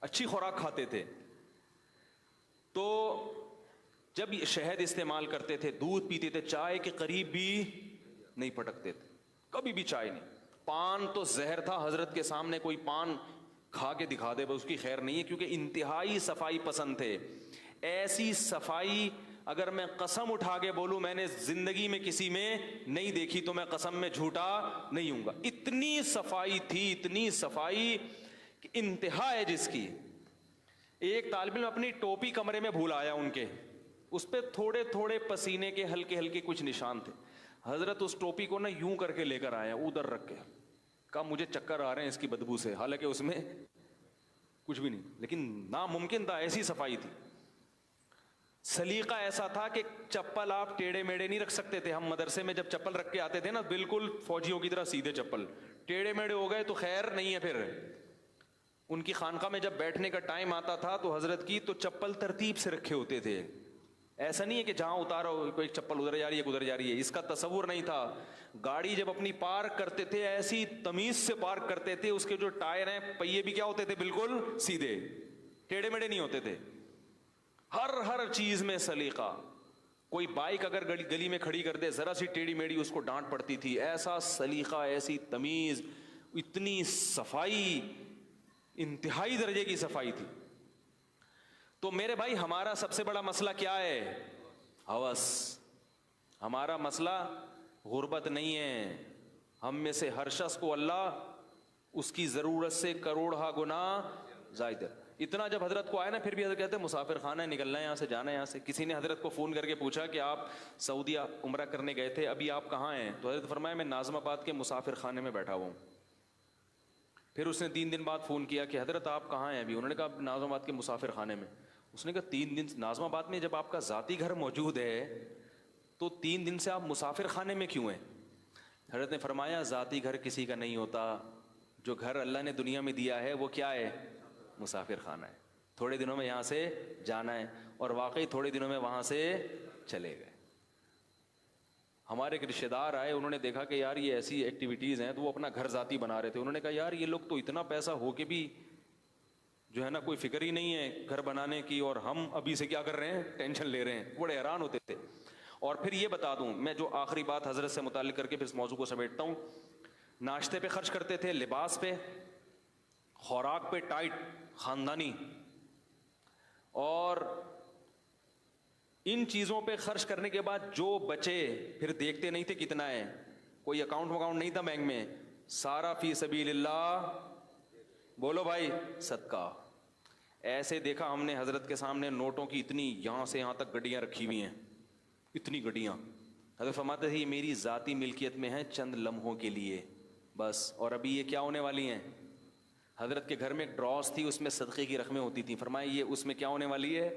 اچھی خوراک کھاتے تھے. تو جب شہد استعمال کرتے تھے, دودھ پیتے تھے, چائے کے قریب بھی نہیں پٹکتے تھے, کبھی بھی چائے نہیں. پان تو زہر تھا, حضرت کے سامنے کوئی پان کھا کے دکھا دے بس اس کی خیر نہیں ہے, کیونکہ انتہائی صفائی پسند تھے. ایسی صفائی اگر میں قسم اٹھا کے بولوں میں نے زندگی میں کسی میں نہیں دیکھی تو میں قسم میں جھوٹا نہیں ہوں گا. اتنی صفائی تھی, اتنی صفائی کہ انتہا ہے جس کی. ایک طالب علم اپنی ٹوپی کمرے میں بھول آیا ان کے, اس پہ تھوڑے تھوڑے پسینے کے ہلکے ہلکے کچھ نشان تھے. حضرت اس ٹوپی کو نا یوں کر کے لے کر آیا, ادھر رکھ کے, کہا مجھے چکر آ رہے ہیں اس کی بدبو سے, حالانکہ اس میں کچھ بھی نہیں, لیکن ناممکن تھا, ایسی صفائی تھی. سلیقہ ایسا تھا کہ چپل آپ ٹیڑھے میڑے نہیں رکھ سکتے تھے. ہم مدرسے میں جب چپل رکھ کے آتے تھے نا, بالکل فوجیوں کی طرح سیدھے چپل, ٹیڑھے میڑے ہو گئے تو خیر نہیں ہے. پھر ان کی خانقاہ میں جب بیٹھنے کا ٹائم آتا تھا تو حضرت کی تو چپل ترتیب سے رکھے ہوتے تھے. ایسا نہیں ہے کہ جہاں اتارو کوئی چپل ادھر جا رہی ہے ادھر جا رہی ہے, اس کا تصور نہیں تھا. گاڑی جب اپنی پارک کرتے تھے ایسی تمیز سے پارک کرتے تھے, اس کے جو ٹائر ہیں پہیے بھی کیا ہوتے تھے, بالکل سیدھے, ٹیڑھے میڑے نہیں ہوتے تھے. ہر چیز میں سلیقہ. کوئی بائک اگر گلی میں کھڑی کر دے, ذرا سی ٹیڑھی میڑھی اس کو ڈانٹ پڑتی تھی. ایسا سلیقہ, ایسی تمیز, اتنی صفائی, انتہائی درجے کی صفائی تھی. تو میرے بھائی ہمارا سب سے بڑا مسئلہ کیا ہے, ہوس. ہمارا مسئلہ غربت نہیں ہے. ہم میں سے ہر شخص کو اللہ اس کی ضرورت سے کروڑہا گنا زائد ہے. اتنا جب حضرت کو آیا نا, پھر بھی حضرت کہتے ہیں مسافر خانہ ہے, نکلنا ہے یہاں سے, جانا ہے یہاں سے. کسی نے حضرت کو فون کر کے پوچھا کہ آپ سعودیہ عمرہ کرنے گئے تھے, ابھی آپ کہاں ہیں؟ تو حضرت فرمایا میں ناظم آباد کے مسافر خانے میں بیٹھا ہوا ہوں. پھر اس نے 3 دن بعد فون کیا کہ حضرت آپ کہاں ہیں ابھی؟ انہوں نے کہا ناظم آباد کے مسافر خانے میں. اس نے کہا 3 دن ناظم آباد میں جب آپ کا ذاتی گھر موجود ہے تو 3 دن سے آپ مسافر خانے میں کیوں ہیں؟ حضرت نے فرمایا ذاتی گھر کسی کا نہیں ہوتا, جو گھر اللہ نے دنیا میں دیا ہے وہ کیا ہے, مسافر خانہ ہے. تھوڑے دنوں میں یہاں سے جانا ہے, اور واقعی تھوڑے دنوں میں وہاں سے چلے گئے. ہمارے ایک رشتے دار آئے, انہوں نے دیکھا کہ یار یہ ایسی ایکٹیویٹیز ہیں, تو وہ اپنا گھر ذاتی بنا رہے تھے. انہوں نے کہا یار یہ لوگ تو اتنا پیسہ ہو کے بھی جو ہے نا کوئی فکر ہی نہیں ہے گھر بنانے کی, اور ہم ابھی سے کیا کر رہے ہیں, ٹینشن لے رہے ہیں. بڑے حیران ہوتے تھے. اور پھر یہ بتا دوں میں, جو آخری بات حضرت سے متعلق کر کے پھر اس موضوع کو سمیٹتا ہوں, ناشتے پہ خرچ کرتے تھے, لباس پہ, خوراک پہ ٹائٹ خاندانی, اور ان چیزوں پہ خرچ کرنے کے بعد جو بچے پھر دیکھتے نہیں تھے کتنا ہے, کوئی اکاؤنٹ وکاؤنٹ نہیں تھا بینک میں, سارا فی سبیل اللہ, بولو بھائی صدقہ. ایسے دیکھا ہم نے حضرت کے سامنے نوٹوں کی اتنی یہاں سے یہاں تک گڈیاں رکھی ہوئی ہیں, اتنی گڈیاں. حضرت فرماتے تھے یہ میری ذاتی ملکیت میں ہیں چند لمحوں کے لیے بس, اور ابھی یہ کیا ہونے والی ہیں. حضرت کے گھر میں ایک ڈراس تھی, اس میں صدقے کی رقمیں ہوتی تھیں. فرمایا یہ اس میں کیا ہونے والی ہے,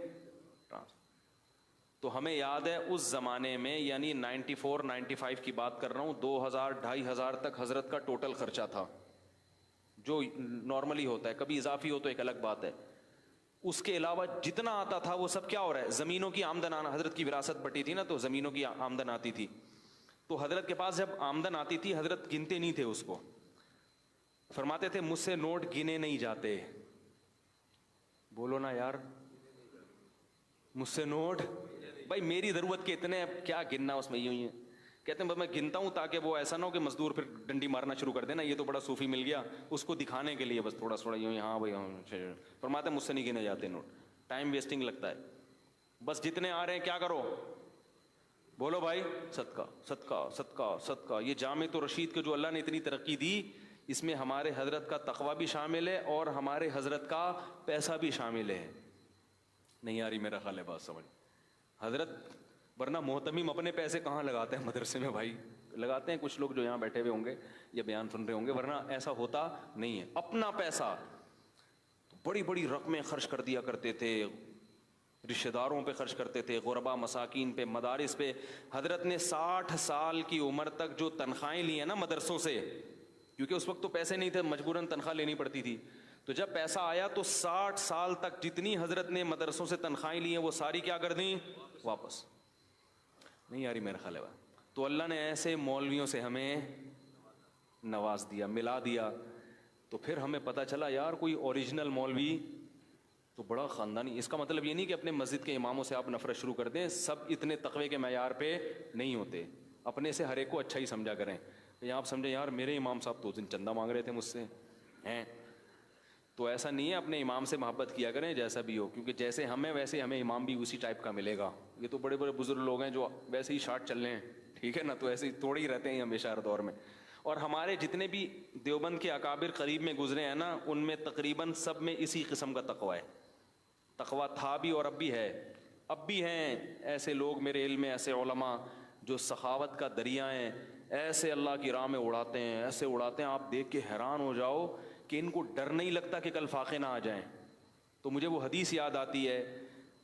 تو ہمیں یاد ہے اس زمانے میں, یعنی 94-95 کی بات کر رہا ہوں, 2000-2500 تک حضرت کا ٹوٹل خرچہ تھا, جو نارملی ہوتا ہے, کبھی اضافی ہو تو ایک الگ بات ہے. اس کے علاوہ جتنا آتا تھا وہ سب کیا ہو رہا ہے, زمینوں کی آمدن آنا. حضرت کی وراثت بٹی تھی نا, تو زمینوں کی آمدن آتی تھی. تو حضرت کے پاس جب آمدن آتی تھی, حضرت گنتے نہیں تھے اس کو. فرماتے تھے مجھ سے نوٹ گنے نہیں جاتے. بولو نا یار, مجھ سے نوٹ, بھائی میری ضرورت کے اتنے, کیا گننا اس میں, یوں ہی ہے. کہتے ہیں میں گنتا ہوں تاکہ وہ ایسا نہ ہو کہ مزدور پھر ڈنڈی مارنا شروع کر دینا، یہ تو بڑا صوفی مل گیا، اس کو دکھانے کے لیے بس تھوڑا تھوڑا یوں ہاں بھائی ہاں. فرماتے ہیں مجھ سے نہیں گنے جاتے نوٹ، ٹائم ویسٹنگ لگتا ہے. بس جتنے آ رہے ہیں کیا کرو، بولو بھائی صدقہ صدقہ صدقہ صدقہ. یہ جامع رشید کے جو اللہ نے اتنی ترقی دی، اس میں ہمارے حضرت کا تقوی بھی شامل ہے اور ہمارے حضرت کا پیسہ بھی شامل ہے. نہیں آ رہی میرا خیال ہے بات سمجھ حضرت، ورنہ محتمم اپنے پیسے کہاں لگاتے ہیں مدرسے میں بھائی، لگاتے ہیں کچھ لوگ جو یہاں بیٹھے ہوئے ہوں گے یا بیان سن رہے ہوں گے، ورنہ ایسا ہوتا نہیں ہے. اپنا پیسہ بڑی بڑی رقمیں خرچ کر دیا کرتے تھے، رشتہ داروں پہ خرچ کرتے تھے، غربا مساکین پہ، مدارس پہ. حضرت نے 60 سال کی عمر تک جو تنخواہیں لی ہیں نا مدرسوں سے، کیونکہ اس وقت تو پیسے نہیں تھے، مجبوراً تنخواہ لینی پڑتی تھی، تو جب پیسہ آیا تو 60 سال تک جتنی حضرت نے مدرسوں سے تنخواہیں لی ہیں وہ ساری کیا کر دیں واپس. نہیں یاری میرا خیال ہے. تو اللہ نے ایسے مولویوں سے ہمیں نواز دیا، ملا دیا. تو پھر ہمیں پتہ چلا یار کوئی اوریجنل مولوی تو بڑا خاندانی. اس کا مطلب یہ نہیں کہ اپنے مسجد کے اماموں سے آپ نفرت شروع کر دیں، سب اتنے تقوی کے معیار پہ نہیں ہوتے. اپنے سے ہر ایک کو اچھا ہی سمجھا کریں. یا آپ سمجھیں یار میرے امام صاحب تو اس دن چندہ مانگ رہے تھے مجھ سے ہیں، تو ایسا نہیں ہے. اپنے امام سے محبت کیا کریں جیسا بھی ہو، کیونکہ جیسے ہمیں ویسے ہمیں امام بھی اسی ٹائپ کا ملے گا. یہ تو بڑے بڑے بزرگ لوگ ہیں جو ویسے ہی شارٹ چل رہے ہیں، ٹھیک ہے نا، تو ایسے ہی توڑے ہی رہتے ہیں ہمیشہ ہر دور میں. اور ہمارے جتنے بھی دیوبند کے اکابر قریب میں گزرے ہیں نا، ان میں تقریباً سب میں اسی قسم کا تقوی ہے. تقوی تھا بھی اور اب بھی ہے. اب بھی ہیں ایسے لوگ میرے علم میں، ایسے علماء جو سخاوت کا دریا ہیں، ایسے اللہ کی راہ میں اڑاتے ہیں، ایسے اڑاتے ہیں آپ دیکھ کے حیران ہو جاؤ کہ ان کو ڈر نہیں لگتا کہ کل فاقے نہ آ جائیں. تو مجھے وہ حدیث یاد آتی ہے،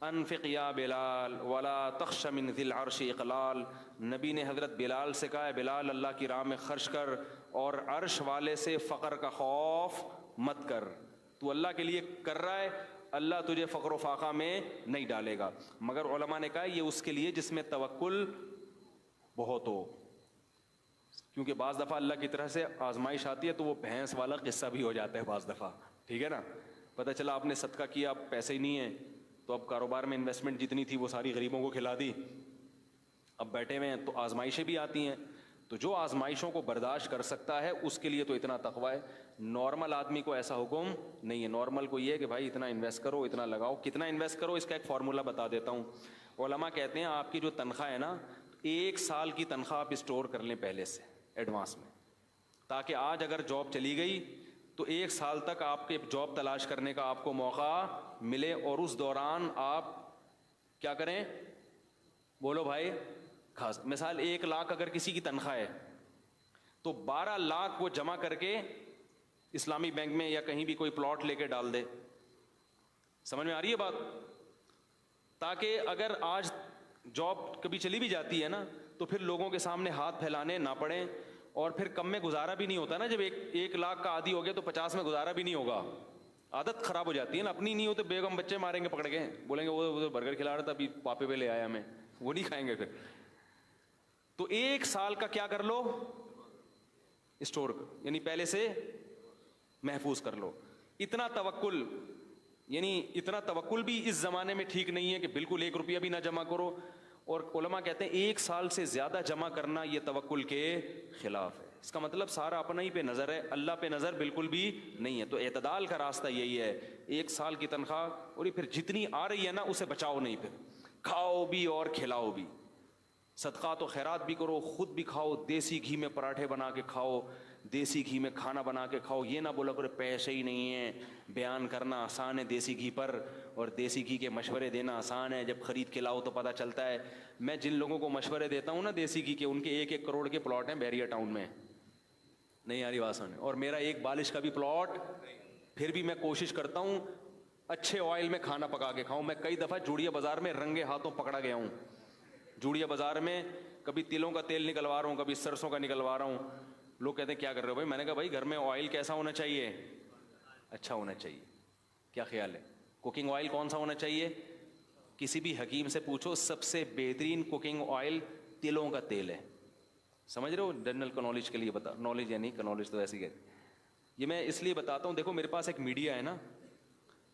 انفق یا بلال ولا تخش من ذی العرش اقلال. نبی نے حضرت بلال سے کہا ہے بلال اللہ کی راہ میں خرچ کر اور عرش والے سے فقر کا خوف مت کر. تو اللہ کے لیے کر رہا ہے، اللہ تجھے فقر و فاقہ میں نہیں ڈالے گا. مگر علماء نے کہا یہ اس کے لیے جس میں توکل بہت ہو، کیونکہ بعض دفعہ اللہ کی طرح سے آزمائش آتی ہے تو وہ بھینس والا قصہ بھی ہو جاتا ہے بعض دفعہ، ٹھیک ہے نا. پتہ چلا آپ نے صدقہ کیا، اب پیسے ہی نہیں ہیں، تو اب کاروبار میں انویسٹمنٹ جتنی تھی وہ ساری غریبوں کو کھلا دی، اب بیٹھے ہوئے ہیں. تو آزمائشیں بھی آتی ہیں. تو جو آزمائشوں کو برداشت کر سکتا ہے اس کے لیے تو اتنا تقوی ہے. نارمل آدمی کو ایسا حکم نہیں ہے. نارمل کو یہ ہے کہ بھائی اتنا انویسٹ کرو، اتنا لگاؤ. کتنا انویسٹ کرو اس کا ایک فارمولہ بتا دیتا ہوں. علماء کہتے ہیں آپ کی جو تنخواہ ہے نا، 1 سال کی تنخواہ آپ اسٹور کر لیں پہلے سے ایڈوانس میں، تاکہ آج اگر جاب چلی گئی تو 1 سال تک آپ کے جاب تلاش کرنے کا آپ کو موقع ملے، اور اس دوران آپ کیا کریں، بولو بھائی خاص. مثال 1 لاکھ اگر کسی کی تنخواہ ہے تو 12 لاکھ وہ جمع کر کے اسلامی بینک میں یا کہیں بھی کوئی پلاٹ لے کے ڈال دے. سمجھ میں آ رہی ہے بات؟ تاکہ اگر آج جاب کبھی چلی بھی جاتی ہے نا تو پھر لوگوں کے سامنے ہاتھ پھیلانے نہ پڑیں، اور پھر کم میں گزارا بھی نہیں ہوتا نا. جب 1 لاکھ کا عادی ہو گیا تو 50 میں گزارا بھی نہیں ہوگا. عادت خراب ہو جاتی ہے نا. اپنی نہیں ہو تو بیگم بچے ماریں گے پکڑ کے، بولیں گے وہ برگر کھلا رہا تھا ابھی پاپے پہ لے آیا ہمیں، وہ نہیں کھائیں گے پھر. تو 1 سال کا کیا کر لو، اسٹور، یعنی پہلے سے محفوظ کر لو. اتنا توکل، یعنی اتنا توکل بھی اس زمانے میں ٹھیک نہیں ہے کہ بالکل 1 روپیہ بھی نہ جمع کرو. اور علماء کہتے ہیں 1 سال سے زیادہ جمع کرنا یہ توکل کے خلاف ہے. اس کا مطلب سارا اپنا ہی پہ نظر ہے، اللہ پہ نظر بالکل بھی نہیں ہے. تو اعتدال کا راستہ یہی ہے، 1 سال کی تنخواہ، اور یہ پھر جتنی آ رہی ہے نا اسے بچاؤ نہیں، پھر کھاؤ بھی اور کھلاؤ بھی. صدقات و خیرات بھی کرو، خود بھی کھاؤ، دیسی گھی میں پراٹھے بنا کے کھاؤ، دیسی گھی میں کھانا بنا کے کھاؤ. یہ نہ بولا کرو پیسے ہی نہیں ہیں. بیان کرنا آسان ہے دیسی گھی پر، اور دیسی گھی کے مشورے دینا آسان ہے، جب خرید کے لاؤ تو پتہ چلتا ہے. میں جن لوگوں کو مشورے دیتا ہوں نا دیسی گھی کے، ان کے 1-1 کروڑ کے پلاٹ ہیں بیریا ٹاؤن میں. نہیں آ رہی آسان ہے. اور میرا ایک بالش کا بھی پلاٹ، پھر بھی میں کوشش کرتا ہوں اچھے آئل میں کھانا پکا کے کھاؤں. میں کئی دفعہ جوڑیا بازار میں رنگے ہاتھوں پکڑا گیا ہوں. جوڑیا بازار میں کبھی تلوں کا تیل نکلوا رہا ہوں، کبھی سرسوں کا نکلوا رہا ہوں. لوگ کہتے ہیں کیا کر رہے ہو بھائی؟ میں نے کہا بھائی گھر میں آئل کیسا ہونا چاہیے؟ اچھا ہونا چاہیے. کیا خیال ہے؟ کوکنگ آئل کون سا ہونا چاہیے؟ کسی بھی حکیم سے پوچھو، سب سے بہترین کوکنگ آئل تلوں کا تیل ہے. سمجھ رہے ہو؟ جنرل کا نالج کے لیے بتا، نالج یا نہیں کا نالج تو ایسی کہتے. یہ میں اس لیے بتاتا ہوں، دیکھو میرے پاس ایک میڈیا ہے نا،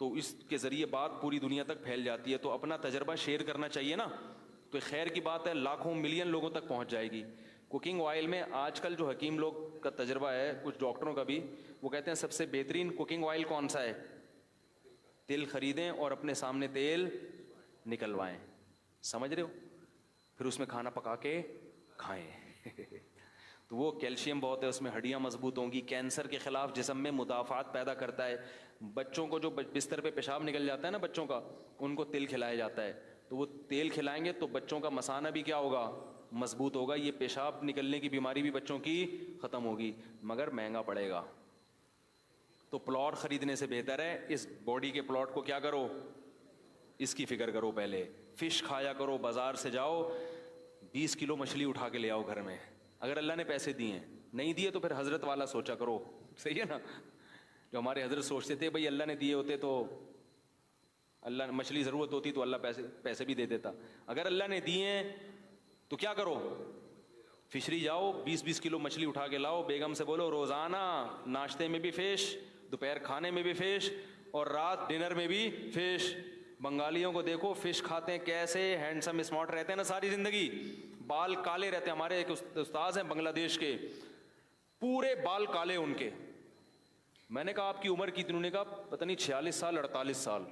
تو اس کے ذریعے بات پوری دنیا تک پھیل جاتی ہے. تو اپنا تجربہ شیئر کرنا چاہیے نا، تو خیر کی بات ہے، لاکھوں ملین لوگوں تک پہنچ جائے گی. کوکنگ آئل میں آج کل جو حکیم لوگ کا تجربہ ہے, کچھ ڈاکٹروں کا بھی, وہ کہتے ہیں سب سے بہترین کوکنگ آئل کون سا ہے؟ تل خریدیں اور اپنے سامنے تیل نکلوائیں, سمجھ رہے ہو, پھر اس میں کھانا پکا کے کھائیں. تو وہ کیلشیم بہت ہے اس میں, ہڈیاں مضبوط ہوں گی, کینسر کے خلاف جسم میں مدافعات پیدا کرتا ہے. بچوں کو جو بستر پہ پیشاب نکل جاتا ہے نا بچوں کا, ان کو تل کھلایا جاتا ہے, تو وہ تیل کھلائیں گے تو بچوں کا مثانہ بھی کیا ہوگا؟ مضبوط ہوگا. یہ پیشاب نکلنے کی بیماری بھی بچوں کی ختم ہوگی, مگر مہنگا پڑے گا. تو پلاٹ خریدنے سے بہتر ہے اس باڈی کے پلاٹ کو کیا کرو, اس کی فکر کرو. پہلے فش کھایا کرو, بازار سے جاؤ 20 کلو مچھلی اٹھا کے لے آؤ گھر میں, اگر اللہ نے پیسے دیے ہیں. نہیں دیے تو پھر حضرت والا سوچا کرو, صحیح ہے نا. جو ہمارے حضرت سوچتے تھے بھائی اللہ نے دیے ہوتے تو اللہ, مچھلی ضرورت ہوتی تو اللہ پیسے بھی دے دیتا. اگر اللہ نے دیے ہیں تو کیا کرو, فشری جاؤ 20 کلو مچھلی اٹھا کے لاؤ, بیگم سے بولو روزانہ ناشتے میں بھی فش, دوپہر کھانے میں بھی فش, اور رات ڈنر میں بھی فش. بنگالیوں کو دیکھو فش کھاتے ہیں کیسے ہینڈسم اسمارٹ رہتے ہیں نا ساری زندگی, بال کالے رہتے ہیں. ہمارے ایک استاذ ہیں بنگلہ دیش کے, پورے بال کالے ان کے. میں نے کہا آپ کی عمر کتنی؟ انہوں نے کہا پتہ نہیں 46 سال 48 سال.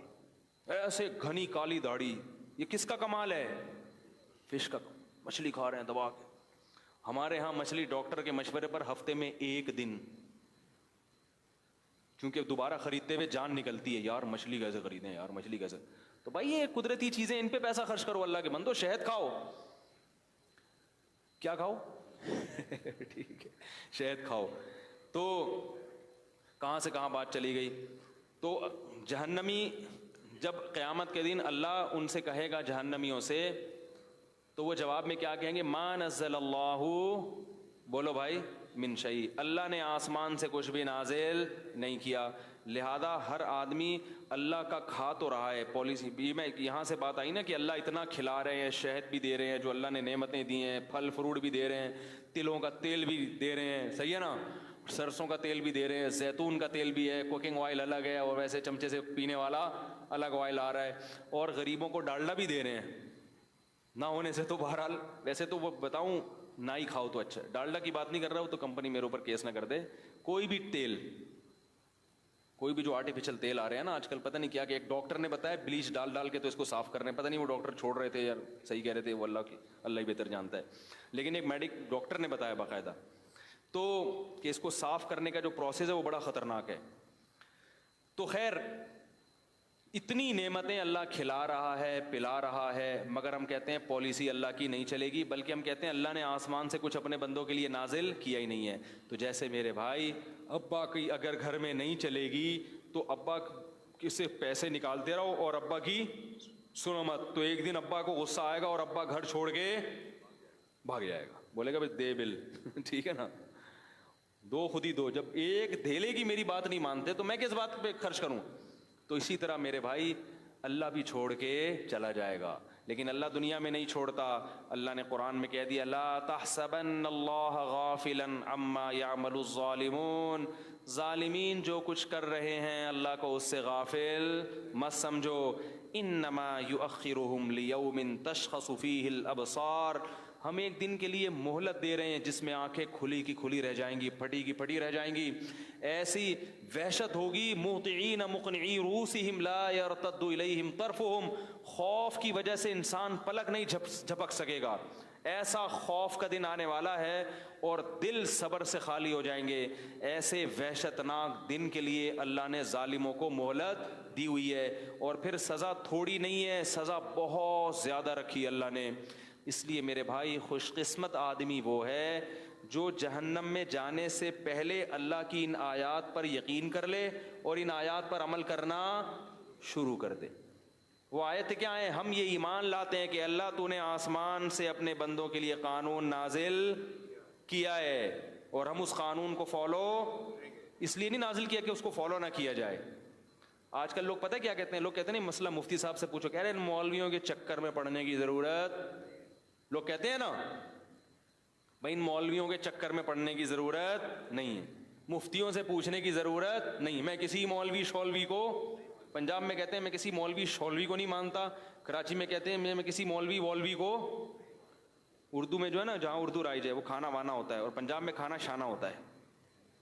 ایسے گھنی کالی داڑھی, یہ کس کا کمال ہے؟ فش کا, مچھلی کھا رہے ہیں دبا کے. ہمارے ہاں مچھلی ڈاکٹر کے مشورے پر ہفتے میں 1 دن, کیونکہ دوبارہ خریدتے ہوئے جان نکلتی ہے, یار مچھلی کیسے خریدیں, یار مچھلی کیسے. تو بھائی یہ قدرتی چیزیں, ان پہ پیسہ خرچ کرو اللہ کے بندو. شہد کھاؤ, کیا کھاؤ؟ ٹھیک ہے شہد کھاؤ. تو کہاں سے کہاں بات چلی گئی. تو جہنمی جب قیامت کے دن اللہ ان سے کہے گا جہنمیوں سے, تو وہ جواب میں کیا کہیں گے؟ ما نزل اللہ, بولو بھائی, من شیء, اللہ نے آسمان سے کچھ بھی نازل نہیں کیا. لہذا ہر آدمی اللہ کا کھا تو رہا ہے پالیسی بھی. میں یہاں سے بات آئی نا کہ اللہ اتنا کھلا رہے ہیں, شہد بھی دے رہے ہیں جو اللہ نے نعمتیں دی ہیں, پھل فروٹ بھی دے رہے ہیں, تلوں کا تیل بھی دے رہے ہیں, صحیح ہے نا, سرسوں کا تیل بھی دے رہے ہیں, زیتون کا تیل بھی ہے, کوکنگ آئل الگ ہے, اور ویسے چمچے سے پینے والا الگ آئل آ رہا ہے, اور غریبوں کو ڈالڈا بھی دے رہے ہیں. نہ ہونے سے تو بہرحال, ویسے تو وہ بتاؤں نہ ہی کھاؤ تو اچھا ہے. ڈالڈا کی بات نہیں کر رہا ہوں تو کمپنی میرے اوپر کیس نہ کر دے. کوئی بھی تیل, کوئی بھی جو آرٹیفیشل تیل آ رہے ہیں نا آج کل, پتہ نہیں کیا کہ ایک ڈاکٹر نے بتایا بلیچ ڈال کے تو اس کو صاف کر رہے ہیں. پتہ نہیں وہ ڈاکٹر چھوڑ رہے تھے یا صحیح کہہ رہے تھے, وہ اللہ ہی بہتر جانتا ہے. لیکن ایک ڈاکٹر نے بتایا باقاعدہ تو کہ اس کو صاف کرنے کا جو پروسیس ہے وہ بڑا خطرناک ہے. تو خیر اتنی نعمتیں اللہ کھلا رہا ہے, پلا رہا ہے, مگر ہم کہتے ہیں پالیسی اللہ کی نہیں چلے گی, بلکہ ہم کہتے ہیں اللہ نے آسمان سے کچھ اپنے بندوں کے لیے نازل کیا ہی نہیں ہے. تو جیسے میرے بھائی, ابا کی اگر گھر میں نہیں چلے گی تو ابا سے پیسے نکالتے رہو اور ابا کی سنو مت, تو ایک دن ابا کو غصہ آئے گا اور ابا گھر چھوڑ کے بھاگ جائے گا, بولے گا بھائی دے بل. ٹھیک ہے نا, دو خود ہی دو. جب ایک دھیلے کی میری بات نہیں مانتے تو میں کس بات پہ خرچ کروں. تو اسی طرح میرے بھائی اللہ بھی چھوڑ کے چلا جائے گا, لیکن اللہ دنیا میں نہیں چھوڑتا. اللہ نے قرآن میں کہہ دیا لا تحسبن اللہ غافلا عما يعمل الظالمون, ظالمین جو کچھ کر رہے ہیں اللہ کو اس سے غافل مت سمجھو. انما یؤخرهم لیوم تشخص فیہ الابصار, ہم ایک دن کے لیے مہلت دے رہے ہیں جس میں آنکھیں کھلی کی کھلی رہ جائیں گی, پھٹی کی پھٹی رہ جائیں گی. ایسی وحشت ہوگی, مہطعین مقنعی رؤوسہم لا یرتد الیہم طرفہم, خوف کی وجہ سے انسان پلک نہیں جھپک سکے گا. ایسا خوف کا دن آنے والا ہے اور دل صبر سے خالی ہو جائیں گے. ایسے وحشتناک دن کے لیے اللہ نے ظالموں کو مہلت دی ہوئی ہے, اور پھر سزا تھوڑی نہیں ہے, سزا بہت زیادہ رکھی اللہ نے. اس لیے میرے بھائی خوش قسمت آدمی وہ ہے جو جہنم میں جانے سے پہلے اللہ کی ان آیات پر یقین کر لے اور ان آیات پر عمل کرنا شروع کر دے. وہ آیت کیا ہے؟ ہم یہ ایمان لاتے ہیں کہ اللہ تو نے آسمان سے اپنے بندوں کے لیے قانون نازل کیا ہے, اور ہم اس قانون کو فالو اس لیے نہیں نازل کیا کہ اس کو فالو نہ کیا جائے. آج کل لوگ پتہ کیا کہتے ہیں, لوگ کہتے ہیں نہیں مسئلہ مفتی صاحب سے پوچھو, کہہ رہے ہیں مولویوں کے چکر میں پڑھنے کی ضرورت, لوگ کہتے ہیں نا بھائی ان مولویوں کے چکر میں پڑھنے کی ضرورت نہیں ہے, مفتیوں سے پوچھنے کی ضرورت نہیں. میں کسی مولوی شولوی کو, پنجاب میں کہتے ہیں میں کسی مولوی شولوی کو نہیں مانتا, کراچی میں کہتے ہیں میں کسی مولوی وولوی کو, اردو میں جو ہے نا جہاں اردو رائج ہے وہ کھانا وانا ہوتا ہے, اور پنجاب میں کھانا شانا ہوتا ہے.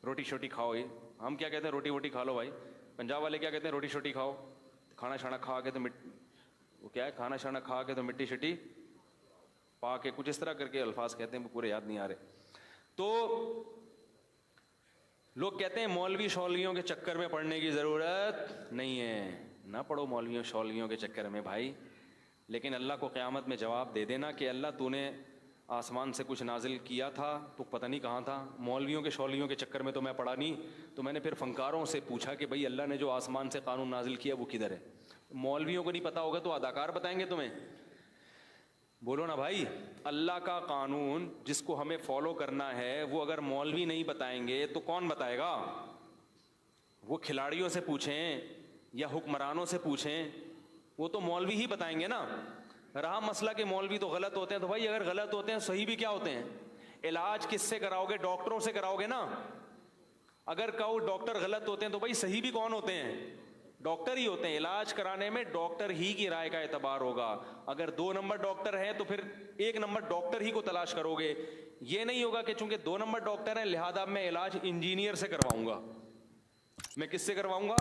روٹی شوٹی کھاؤ, یہ ہم کیا کہتے ہیں روٹی ووٹی کھا لو بھائی, پنجاب والے کیا کہتے ہیں روٹی شوٹی کھاؤ. کھانا شانا کھا کے تو وہ کیا ہے, کھانا شانا کھا کے تو مٹی شٹی پا کے, کچھ اس طرح کر کے الفاظ کہتے ہیں, وہ پورے یاد نہیں آ رہے. تو لوگ کہتے ہیں مولوی شولویوں کے چکر میں پڑھنے کی ضرورت نہیں ہے. نہ پڑھو مولویوں شولویوں کے چکر میں بھائی, لیکن اللہ کو قیامت میں جواب دے دینا کہ اللہ تو نے آسمان سے کچھ نازل کیا تھا تو پتہ نہیں کہاں تھا. مولویوں کے شولویوں کے چکر میں تو میں پڑھا نہیں, تو میں نے پھر فنکاروں سے پوچھا کہ بھائی اللہ نے جو آسمان سے قانون نازل کیا وہ کدھر ہے. مولویوں کو نہیں پتا ہوگا تو اداکار بتائیں گے تمہیں؟ بولو نا بھائی. اللہ کا قانون جس کو ہمیں فالو کرنا ہے وہ اگر مولوی نہیں بتائیں گے تو کون بتائے گا؟ وہ کھلاڑیوں سے پوچھیں یا حکمرانوں سے پوچھیں, وہ تو مولوی ہی بتائیں گے نا. رہا مسئلہ کہ مولوی تو غلط ہوتے ہیں, تو بھائی اگر غلط ہوتے ہیں صحیح بھی کیا ہوتے ہیں؟ علاج کس سے کراؤ گے؟ ڈاکٹروں سے کراؤ گے نا. اگر کہو ڈاکٹر غلط ہوتے ہیں تو بھائی صحیح بھی کون ہوتے ہیں؟ ڈاکٹر ہی ہوتے ہیں. علاج کرانے میں ڈاکٹر ہی کی رائے کا اعتبار ہوگا. اگر 2 نمبر ڈاکٹر ہیں تو پھر 1 نمبر ڈاکٹر ہی کو تلاش کرو گے. یہ نہیں ہوگا کہ چونکہ 2 نمبر ڈاکٹر ہیں لہذا میں علاج انجینئر سے کرواؤں گا. میں کس سے کرواؤں گا؟